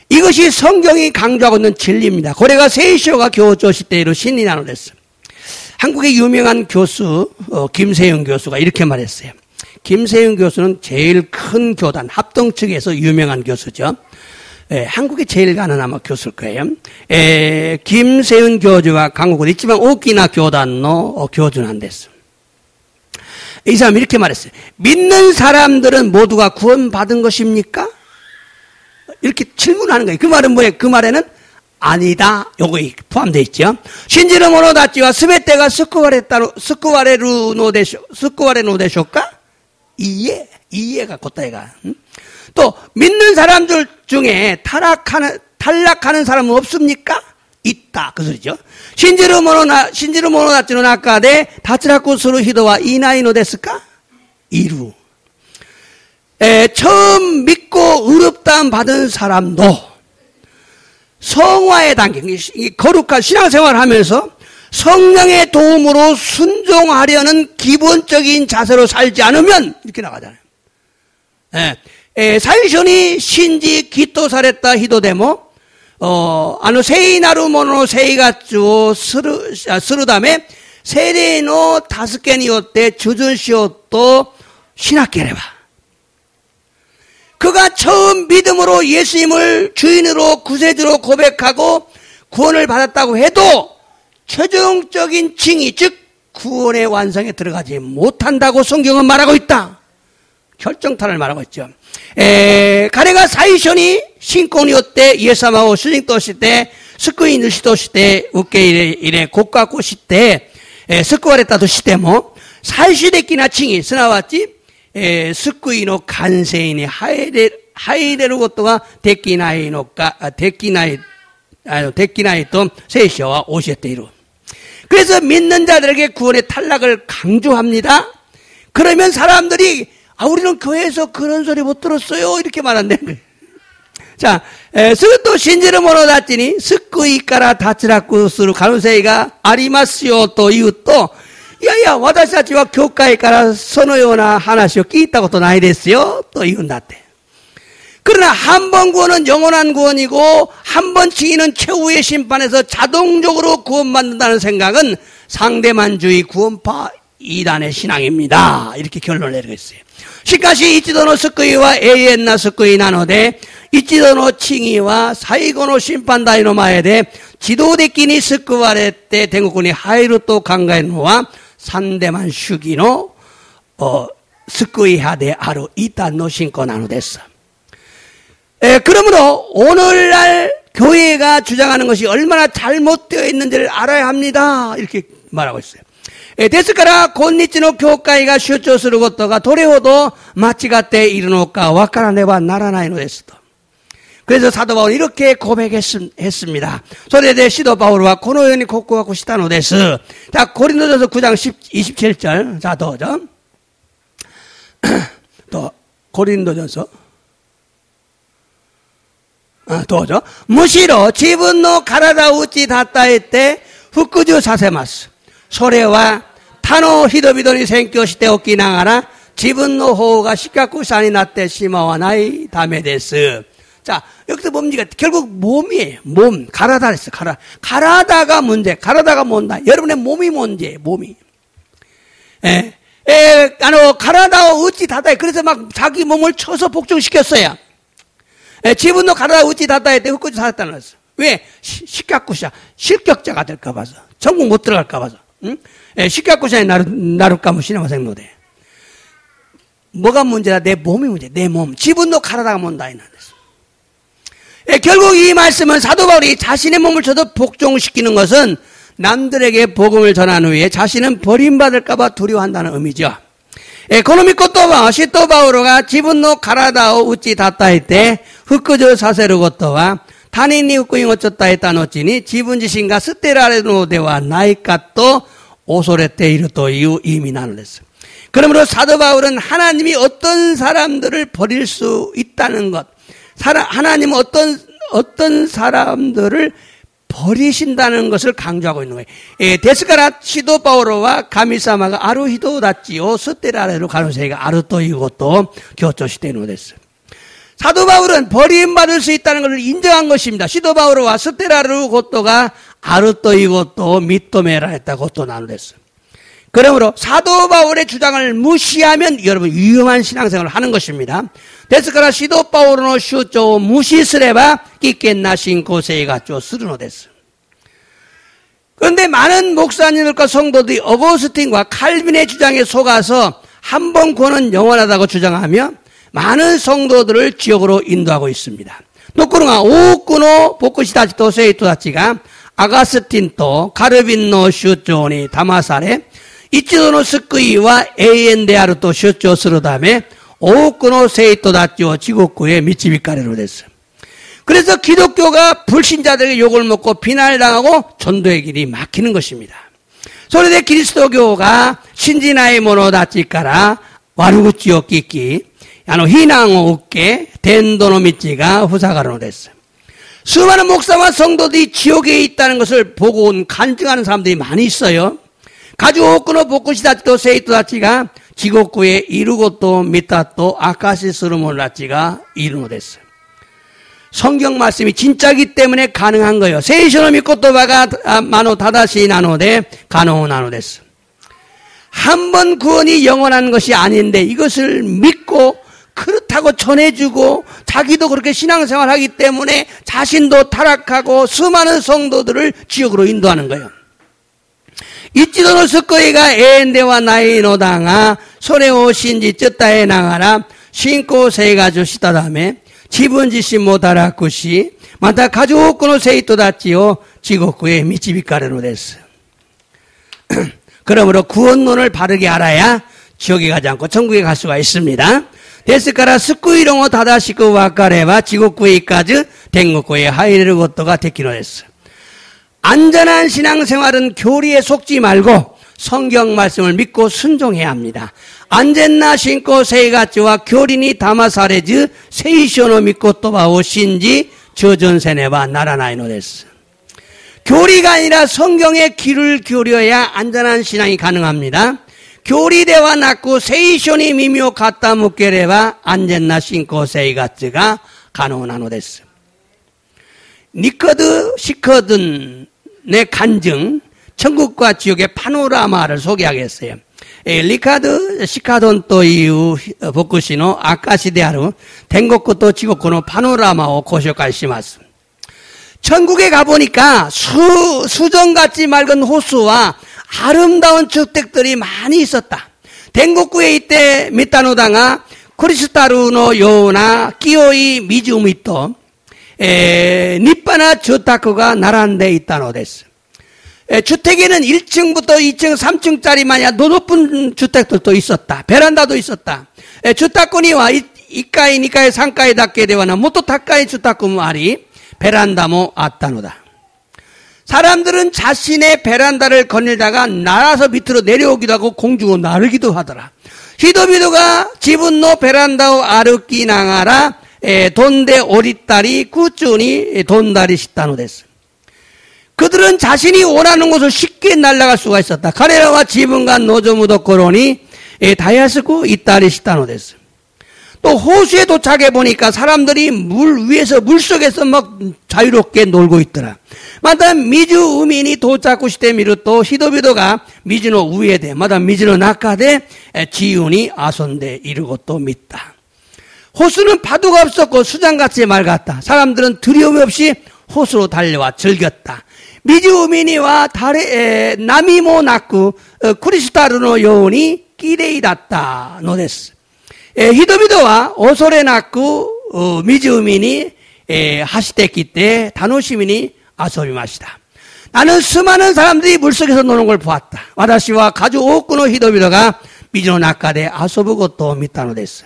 이것이 성경이 강조하고 있는 진리입니다. 고래가 세이쇼가 교조시대いる 真理なのです. 한국의 유명한 교수 김세윤 교수가 이렇게 말했어요. 김세윤 교수는 제일 큰 교단 합동 측에서 유명한 교수죠. 한국에 제일 가는 아마 교수일 거예요. 김세윤 교주가 한국은 있지만 오키나 교단의 교주는 됐어. 이 사람이 이렇게 말했어요. 믿는 사람들은 모두가 구원받은 것입니까? 이렇게 질문하는 거예요. 그 말은 뭐예요? 그 말에는 아니다. 요거 포함되어 있죠. 신지르 모노다치와 스베테가 스쿠와레노 데쇼까? 이해가 곧다이가. 또 믿는 사람들 중에 탈락하는 사람은 없습니까? 있다. 그 소리죠. 신지르 모노다치노 나카데 다츠라쿠 스루 히도와 이나이노 데스까? 이루. 처음 믿고 의롭다함 받은 사람도 성화의 단계, 거룩한 신앙생활을 하면서 성령의 도움으로 순종하려는 기본적인 자세로 살지 않으면 이렇게 나가잖아요. 사이쇼니 신지 기토 사랬다 히도데모 세이나루 모노 세이가츠오 스르다메 세레노 다스케니요때 주준시오또 신학계래봐. 그가 처음 믿음으로 예수님을 주인으로 구세주로 고백하고 구원을 받았다고 해도 최종적인 칭의, 즉 구원의 완성에 들어가지 못한다고 성경은 말하고 있다. 결정타를 말하고 있죠. 가래가 사이쇼니 신공이었대 예사마오 수징도시대 스쿠이 누시도시대 우케이레 고가고시대 스쿠아레타도 시대모 살시데키나 칭의 스나왔지 스쿠이노 간세인이 하이레루 것도가 데키나이 또 세이쇼와 오시에테이루. 그래서 믿는 자들에게 구원의 탈락을 강조합니다. 그러면 사람들이 우리는 교회에서 그런 소리 못 들었어요 이렇게 말한대. 자, 스또 신지를 모노다치니 스쿠이까라 다치라쿠 스루 가능성이가 아리마스요 또 이웃도 야야, 私たちは教会からそのような話を聞いたことないですよと言うんだって. 그러나 한 번 구원은 영원한 구원이고 한 번 칭의는 최후의 심판에서 자동적으로 구원받는다는 생각은 상대만주의 구원파 이단의 신앙입니다. 이렇게 결론을 내리고 있어요. 시카시 이치도노 스쿠이와 에이엔나 스쿠이 나노데 이치도노 칭의와 사이고노 심판다이노 마에데 지도데키니 스쿠와레테 대국군이 하이루 또 강가에노와 산대만 슈기노 스쿠이하데 아루 이단노 신고 나노데스. 그러므로 오늘날 교회가 주장하는 것이 얼마나 잘못되어 있는지를 알아야 합니다. 이렇게 말하고 있어요. ですから今日の教会が主張することがどれほど間違っているのかわからねばならないのですと. 그래서 사도 바울은 이렇게 고백했습니다. それで使徒バウルはこのように告白したのです. 자, 고린도전서 9장 27절. 자, 도죠. 또 고린도전서. 도죠. むしろ自分の体を打ちたたえて服従させます. それは他の人々に宣教しておきながら自分の方が失格者になってしまわないためです. 자, 여기서 뭡니까? 결국 몸이에요. 몸, 가라다 했어. 가라다가 문제, 가라다가 뭔다. 여러분의 몸이 문제예요. 몸이. 가라다와 어찌 다다. 그래서 막 자기 몸을 쳐서 복종시켰어요. 지분도 가라다 우찌 닫다 했대 흑구주 살았다는 거였어. 왜? 식각구샤. 실격자가 될까 봐서. 전국 못 들어갈까 봐서. 응? 식각구샤에 나룻가무 신앙생노대. 뭐가 문제다? 내 몸이 문제. 내 몸. 지분도 가라다가 못다 이나 됐어. 결국 이 말씀은 사도 바울이 자신의 몸을 저도 복종시키는 것은 남들에게 복음을 전한 후에 자신은 버림받을까봐 두려워한다는 의미죠. 고노미코 또바 시또 바오로가 지분노 가라다오 우찌 닫다 했대 흑구조 사세르 고토와 타니니 흑구잉 어쩌다 했다 노찌니 지분지신가 스테라레노데와 나이까또 오소레테 이르또 이유 이미 나눌랬어. 그러므로 사도 바울은 하나님이 어떤 사람들을 버릴 수 있다는 것, 하나님은 어떤 사람들을 버리신다는 것을 강조하고 있는 거예요. 데스카라 시도 바오로와 가미사마가 아루히도 다찌오 스테라레로 가노세가 아루또 이것도 교조시대노 됐어요. 사도 바울은 버림받을 수 있다는 것을 인정한 것입니다. 시도 바오로와 스테라르 고토가 아루또 이것도 미토메라 했다 고토 나누랬어요. 그러므로 사도 바울의 주장을 무시하면 여러분 위험한 신앙생활을 하는 것입니다. 데스카라 시도 바오로노 슈조 무시스레바 끼깼나 신고세가 쪼 스르노 됐어요. 그런데 많은 목사님들과 성도들이 어거스틴과 칼빈의 주장에 속아서 한 번 구원은 영원하다고 주장하며 많은 성도들을 지옥으로 인도하고 있습니다. 노코르가 오쿠노 보쿠시다치토 세이토다치가 아가스틴토 가르빈노 슈조니 다마사레 이치도노 스크이와 에이엔데아르토 슈조 스르다메 오쿠노 세이토다치오 지국구에 미치비카레로 됐어요. 그래서 기독교가 불신자들에게 욕을 먹고 비난을 당하고 전도의 길이 막히는 것입니다. 소리대 그리스도교가 신지나의 모노다치까라 와루구치오 끼끼 희낭오 웃게 덴도노 미치가 후사가로 됐어요. 수많은 목사와 성도들이 지옥에 있다는 것을 보고 온 간증하는 사람들이 많이 있어요. 가주오쿠노 보쿠시다치도 세이토다치가 지옥구에 이루고또 미타또 아카시스르몰라치가 이루노 됐어요. 성경 말씀이 진짜기 때문에 가능한 거예요. 세이쇼노 미코토바가 마노 다다시 나노데 가노 나노 됐어. 한 번 구원이 영원한 것이 아닌데 이것을 믿고 그렇다고 전해주고 자기도 그렇게 신앙생활을 하기 때문에 자신도 타락하고 수많은 성도들을 지옥으로 인도하는 거예요. 이치도노 스코이가 에엔데와 나이노당아 소레오 신지 쩌따에 나가라 신고 세가주 시다다메 지분지시 모다라쿠시 마타 가주오쿠노 세이토다치오 지고쿠에 미치비카레로 됐어요. 그러므로 구원론을 바르게 알아야 지옥에 가지 않고 천국에 갈 수가 있습니다. 데스카라 스쿠이롱오 다다시쿠 와카레와 지고쿠에까지 댕고쿠에 하이레르 고토가 데키노 됐어요. 안전한 신앙생활은 교리에 속지 말고 성경 말씀을 믿고 순종해야 합니다. 안젠나 신고 세이가츠와 교리니 다마사레즈 세이쇼노 믿고 또바오 신지 저전세네바 나라나이노 됐어. 교리가 아니라 성경의 길을 기울여야 안전한 신앙이 가능합니다. 교리대와 낳고 세이쇼니 미묘 갖다 묻게레바 안젠나 신고 세이가츠가 가노나노 됐어. 니커드 시커든의 간증 천국과 지옥의 파노라마를 소개하겠어요. 리카드 시카돈 또 이후 복구시노 아카시데아루 댕고쿠 지고쿠노 파노라마오 고쇼카시마스. 천국에 가보니까 수정같이 맑은 호수와 아름다운 주택들이 많이 있었다. 댕고쿠에 이때 미타노당아 크리스타루노 요나 끼오이 미주미토 니빠나 주타쿠가 나란데 있다노 데스. 주택에는 1층부터 2층, 3층짜리만야 높은 주택들도 있었다. 베란다도 있었다. 주택권이와 이까이, 니까이, 상까이 닿게 되와나 모토 타까이 주택권 말이 베란다모 아따노다. 사람들은 자신의 베란다를 거닐다가 날아서 밑으로 내려오기도 하고 공중으로 나르기도 하더라. 히도비도가 지분노 베란다오 아르키 나가라 돈데 오리따리 꾸준히 돈다리 시다노 됐어. 그들은 자신이 원하는 곳을 쉽게 날아갈 수가 있었다. 카레라와 지분과 노조무도코로니 다야스쿠 이따리 시다노 됐어. 또 호수에 도착해 보니까 사람들이 물 위에서 물속에서 막 자유롭게 놀고 있더라. 마다 미주 우민이 도착구 시대 미루 또 히도비도가 미주노 우에대 마다 미주노 나카데 지운이 아손데 이르고 또 믿다. 호수는 파도가 없었고 수장같이 맑았다. 사람들은 두려움 없이 호수로 달려와 즐겼다. 미즈우미니와 나미모 나쿠 크리스타르노 요온이 끼레이다ったのです。人々は恐れなく湖に走ってきて楽しみに遊びました。 나는 수많은 사람들이 물속에서 노는 걸 보았다. 私は아주多くの人々が水の中で遊ぶことを見たのです.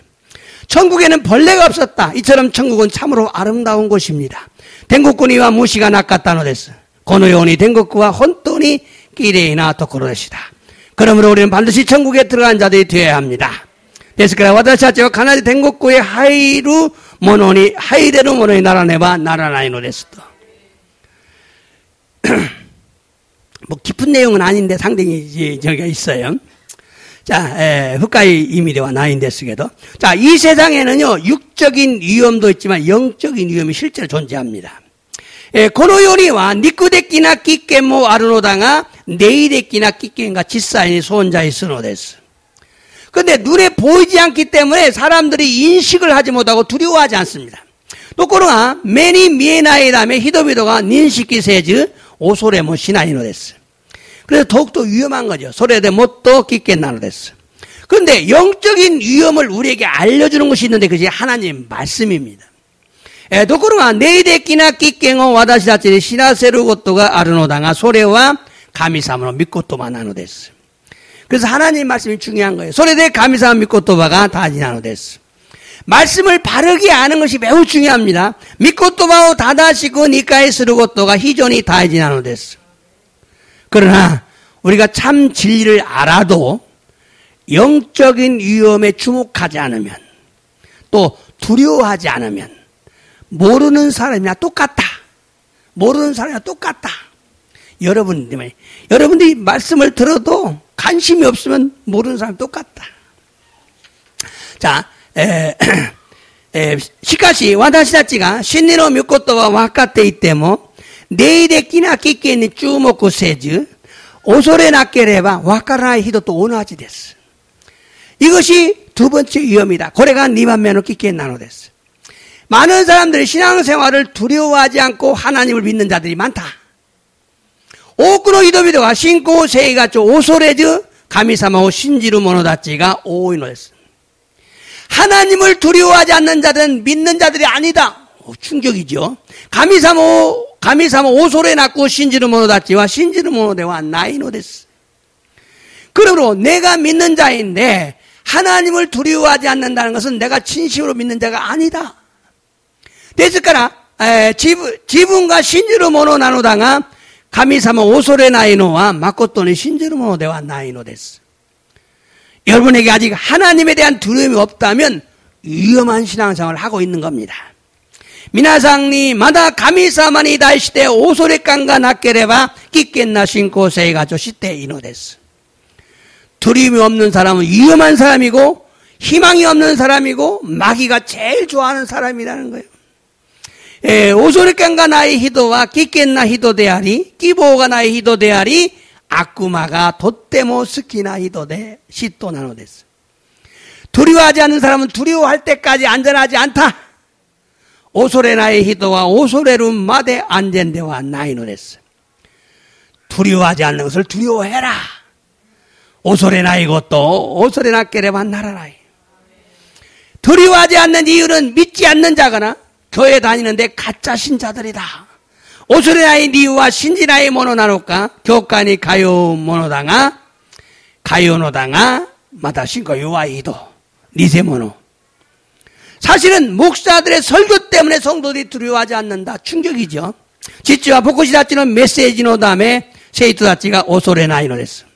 천국에는 벌레가 없었다. 이처럼 천국은 참으로 아름다운 곳입니다.天国には虫がなかったのです. このように天国は本当にきれいなところでした. 그러므로 우리는 반드시 천국에 들어간 자들이 되어야 합니다. ですから私たちは必ず天国へ入れるものにならねばならないのですと. 뭐 깊은 내용은 아닌데 상당히 저기가 있어요. 자, 흑가의 의미대와 나인데스게도. 자, 이 세상에는요, 육적인 위험도 있지만 영적인 위험이 실제로 존재합니다. この世には肉的な危険もあるのだが霊的な危険が実際に存在するのです. 근데 눈에 보이지 않기 때문에 사람들이 인식을 하지 못하고 두려워하지 않습니다. ところが目に見えないため人々が認識せず恐れもしないのです. 그래서 더욱더 위험한 거죠.それでもっと危険なのです. 그런데 영적인 위험을 우리에게 알려주는 것이 있는데 그것이 하나님 말씀입니다. ところが霊的な危険を私たちに知らせることがあるのだがそれは神様の御言葉なのです. 그래서 하나님 말씀이 중요한 거예요. それで神様の御言葉が大事なのです. 말씀을 바르게 아는 것이 매우 중요합니다. 御言葉を正しく理解することが非常に大事なのです. 그러나 우리가 참 진리를 알아도 영적인 위험에 주목하지 않으면 또 두려워하지 않으면 모르는 사람이나 똑같다. 모르는 사람이나 똑같다. 여러분들이 말씀을 들어도 관심이 없으면 모르는 사람 똑같다. 자, しかし私たちが真理の御言葉を分かっていても霊的な危険に注目せず恐れなければ分からない人と同じです. 이것이 두 번째 위험이다. これが2番目の危険なのです. 많은 사람들이 신앙생활을 두려워하지 않고 하나님을 믿는 자들이 많다. 多くの人々が信仰生活を恐れず神様を信じる者たちが多いのです. 하나님을 두려워하지 않는 자들은 믿는 자들이 아니다. 충격이죠. 神様を恐れなく信じる者たちは信じる者ではないのです. 그러므로 내가 믿는 자인데 하나님을 두려워하지 않는다는 것은 내가 진심으로 믿는 자가 아니다. ですから自分が信じる者なのだが神様を恐れないのは誠に信じる者ではないのです. 여러분에게 아직 하나님에 대한 두려움이 없다면 위험한 신앙생활을 하고 있는 겁니다. 皆さんにまだ神様に対して恐れ感がなければ危険な信仰生活をしているのです. 두려움이 없는 사람은 위험한 사람이고 희망이 없는 사람이고 마귀가 제일 좋아하는 사람이라는 거예요. 恐れ感がない人は危険な人であり希望がない人であり悪魔がとっても好きな人で嫉妬なのです. 두려워하지 않는 사람은 두려워할 때까지 안전하지 않다. 恐れない人は恐れるまで安全ではないのです. 두려워하지 않는 것을 두려워해라. 恐れないことを恐れなければならない. 두려워하지 않는 이유는 믿지 않는 자거나 교회 다니는데 가짜 신자들이다. 恐れない理由は信じないものなのか教会に通うのだがまた信仰弱い人偽物. 사실은 목사들의 설교 때문에 성도들이 두려워하지 않는다. 충격이죠.実は牧師たちのメッセージのため生徒たちが恐れないのです.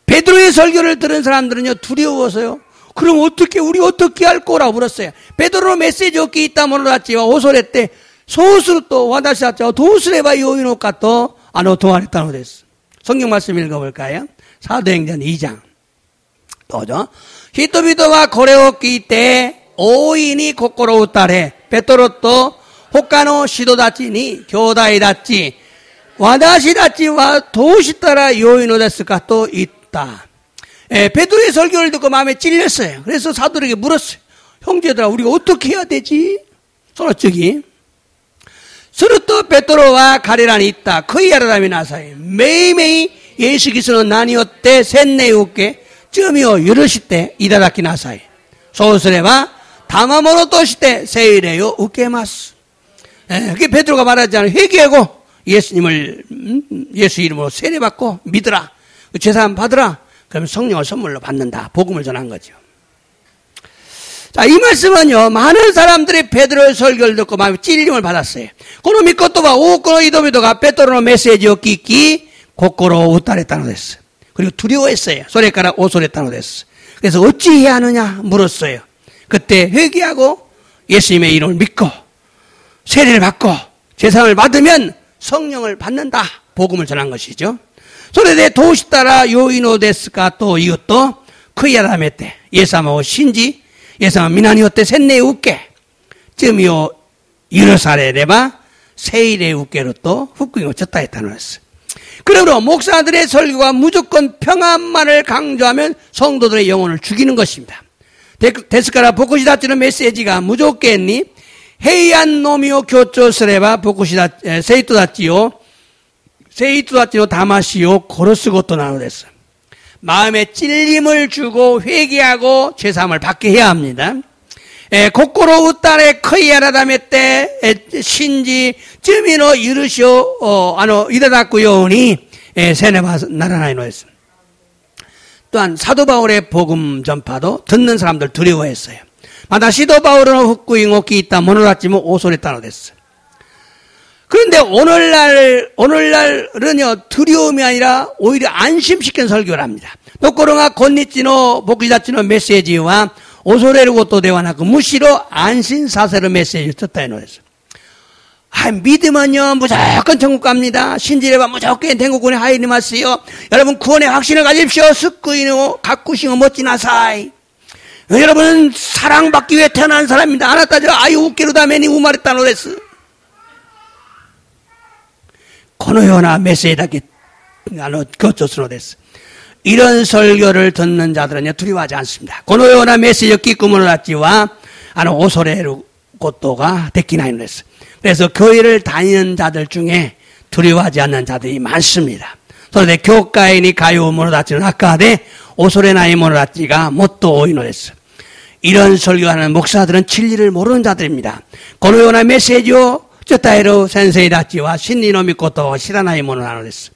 베드로의 설교를 들은 사람들은요 두려워서요. 그럼 우리 어떻게 할 거라고 물었어요. 베드로의 메시지を聞いた者たちは恐れてそうすると私たちはどうすればよいのかと問われたのです. 성경 말씀 읽어볼까요? 사도행전 2장. 도죠. 人々はこれを聞いて大いに心打たれペトロと他の使徒たちに兄弟たち私たちはどうしたらよいのですかと言った. 베드로의 설교를 듣고 마음에 찔렸어요. 그래서 사도에게 물었어요. 형제들아, 우리가 어떻게 해야 되지? 서로 저기. 서로 또 베드로와 가리란이 있다. 그의 야라담이 나사이. 매일매일 예수 그리스도는 나니었대 셋내우께 쯤이요 이르시때 이다닥기 나사이. 소스레바 다마모로 또시때 세이레요 우케마스. 그게 베드로가 말하잖아요. 회개하고 예수님을 예수 이름으로 세례받고 믿으라. 제사함 받으라. 그러면 성령을 선물로 받는다. 복음을 전한 거죠. 자, 이 말씀은요, 많은 사람들이 베드로의 설교를 듣고 마음에 찔림을 받았어요. 그놈이 것도가 오코노 이도미도가 베드로의 메시지を聞き心を打たれたのです. 그리고 두려워했어요. 소레까라 오소레타노 됐어. 그래서 어찌해야 하느냐 물었어요. 그때 회개하고 예수님의 이름을 믿고 세례를 받고 제사함을 받으면 성령을 받는다. 복음을 전한 것이죠. 소레데 도시따라 요인오 데스까 또 이것도 크이야라메 때 예사마오 신지 예사마 미나니오때 셋내 우께 쯤이요 유르사레레바 세일의 우께로 또 훅구잉 어쩌다 했다는 것을. 그러므로 목사들의 설교가 무조건 평안만을 강조하면 성도들의 영혼을 죽이는 것입니다. 데스카라 보쿠시다치는 메시지가 무조건니 헤이안 노미오 교조스레바 보쿠시다 세이토다치요 다마시요 고로스고토 나노데스. 마음에 찔림을 주고 회개하고 제사함을 받게 해야 합니다. 고코로 우따레 커이야라다메 때 신지 쯤이노 이르시오 이다닥구요니 세네바 나라나이노했습니다. 또한 사도 바울의 복음 전파도 듣는 사람들 두려워했어요. 마다 시도 바울은 훅구잉오키 있다 모노라치모 오소레타노 됐어. 그런데 오늘날은요, 두려움이 아니라 오히려 안심시키는 설교를 합니다. 노코로가 곤니치노 보키자치노 메시지와 오소레르고또 대화나고 무시로 안신사세로 메시지를 듣다 해놓았어요. 믿으면요, 무조건 천국 갑니다. 신지레바 무조건天国에 하이리마스요. 여러분 구원의 확신을 가집시오. 스쿠이노 가꾸시오 멋지나사이. 여러분은 사랑받기 위해 태어난 사람입니다. 아나타죠 아유 우케루다메니 우마르타노데스. このようなメッセージだけ強調するのです. 이런 설교를 듣는 자들은요 두려워하지 않습니다. このようなメッセージを聞く者たちは恐れることができないのです. 그래서 교회를 다니는 자들 중에 두려워하지 않는 자들이 많습니다. それで教会に通う者たちの中で恐れない者たちがもっと多いのです. 이런 설교하는 목사들은 진리를 모르는 자들입니다. このようなメッセージを伝える先生たちは真理の御事を知らないものなのです.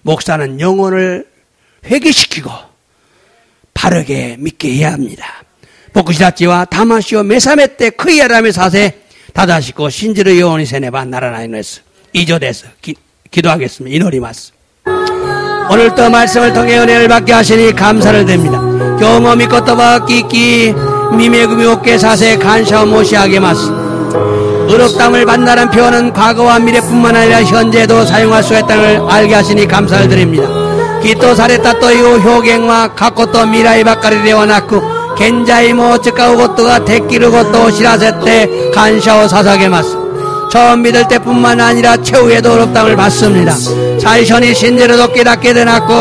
목사는 영혼을 회개시키고 바르게 믿게 해야 합니다.牧師たちは魂を目覚めて悔い改めさせ正しく信じるようにせねばならないのです. 이조돼서 기도하겠습니다.祈ります. 오늘도 말씀을 통해 은혜를 받게 하시니 감사를 드립니다. 교모 미코토바 끼끼 미메구미 오케 사세 간샤오 모시하게 마스. 의롭다함을 받는다는 표현은 과거와 미래뿐만 아니라 현재도 사용할 수 있다는 걸 알게 하시니 감사를 드립니다. 기토 사레타 또 이후 효갱과 각고또 미라이 바까리 되어 나쿠 겐자이 모 츠카우 고토가 데끼르 고토 시라세테 간샤오 사사게 마스. 처음 믿을 때뿐만 아니라 최후에도 의롭다함을 받습니다. 사이션이 신제를 돕게 닫게 되났고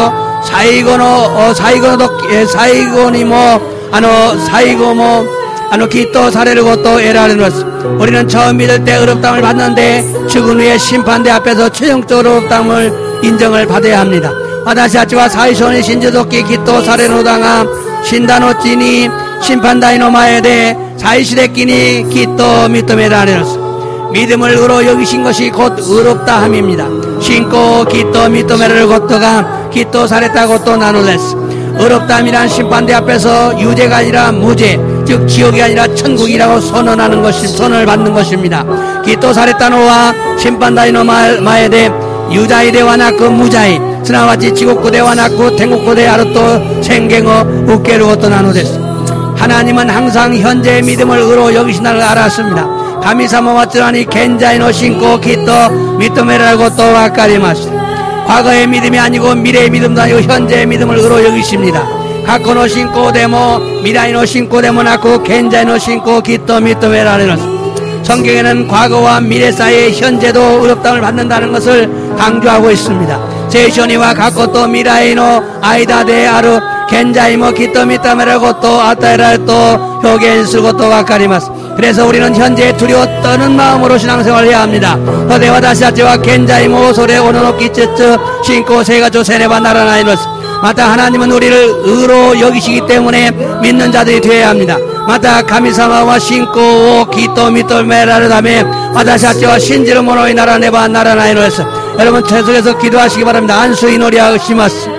기또 사례를 것도 에라르노스. 우리는 처음 믿을 때 의롭다함을 받는데 죽은 후에 심판대 앞에서 최종적으로 의롭다함을 인정을 받아야 합니다. 와다시아치와 사이손이 신제도끼 기또 사례노 당함 신다노찌니 심판다이노 마에데 사이시데끼니 기또 미토메라르노스. 믿음을 의로 여기신 것이 곧 의롭다 함입니다. 신고 기또 미토메를 것도가 기또 사례다 것도 나누레스. 의롭다함이란 심판대 앞에서 유죄가 아니라 무죄, 즉 지옥이 아니라 천국이라고 선언하는 것이 선언을 받는 것입니다. 기또 사레타노와 심판다이노 마에데 유자이 대와나쿠 무자이 스나와치 지옥고 대와나쿠天国 대하루또 생갱어 우케르고또 나누데스. 하나님은 항상 현재의 믿음을 의로 여기신다는 걸 알았습니다. 가미사모마츠라니 겐자이노 신고 기또 미토메라고 또 와까리마스. 과거의 믿음이 아니고 미래의 믿음도 아니고 현재의 믿음을 의로 여기십니다. 가코노 신고 데모 미라이노 신고 데모 나쿠 겐자이노 신고 기또 미토메라레노스. 성경에는 과거와 미래 사이에 현재도 의롭다함을 받는다는 것을 강조하고 있습니다. 세이쇼니와 가코토 미라이노 아이다데 아루 現在もきっと認めることを与えられると表現することが分かります。 그래서 우리는 현재 두려워 떠는 마음으로 신앙생활을 해야 합니다. 그런데 私たちは現在も恐れおののきつつ信仰生活をせねばならないのです。 また 하나님은 우리를 의로 여기시기 때문에 믿는 자들이 되어야 합니다. また 神様は信仰をきっと認められるため私たちは信じる者にならねばならないのです。 여러분 계속해서 기도하시기 바랍니다. 안수祈りをします。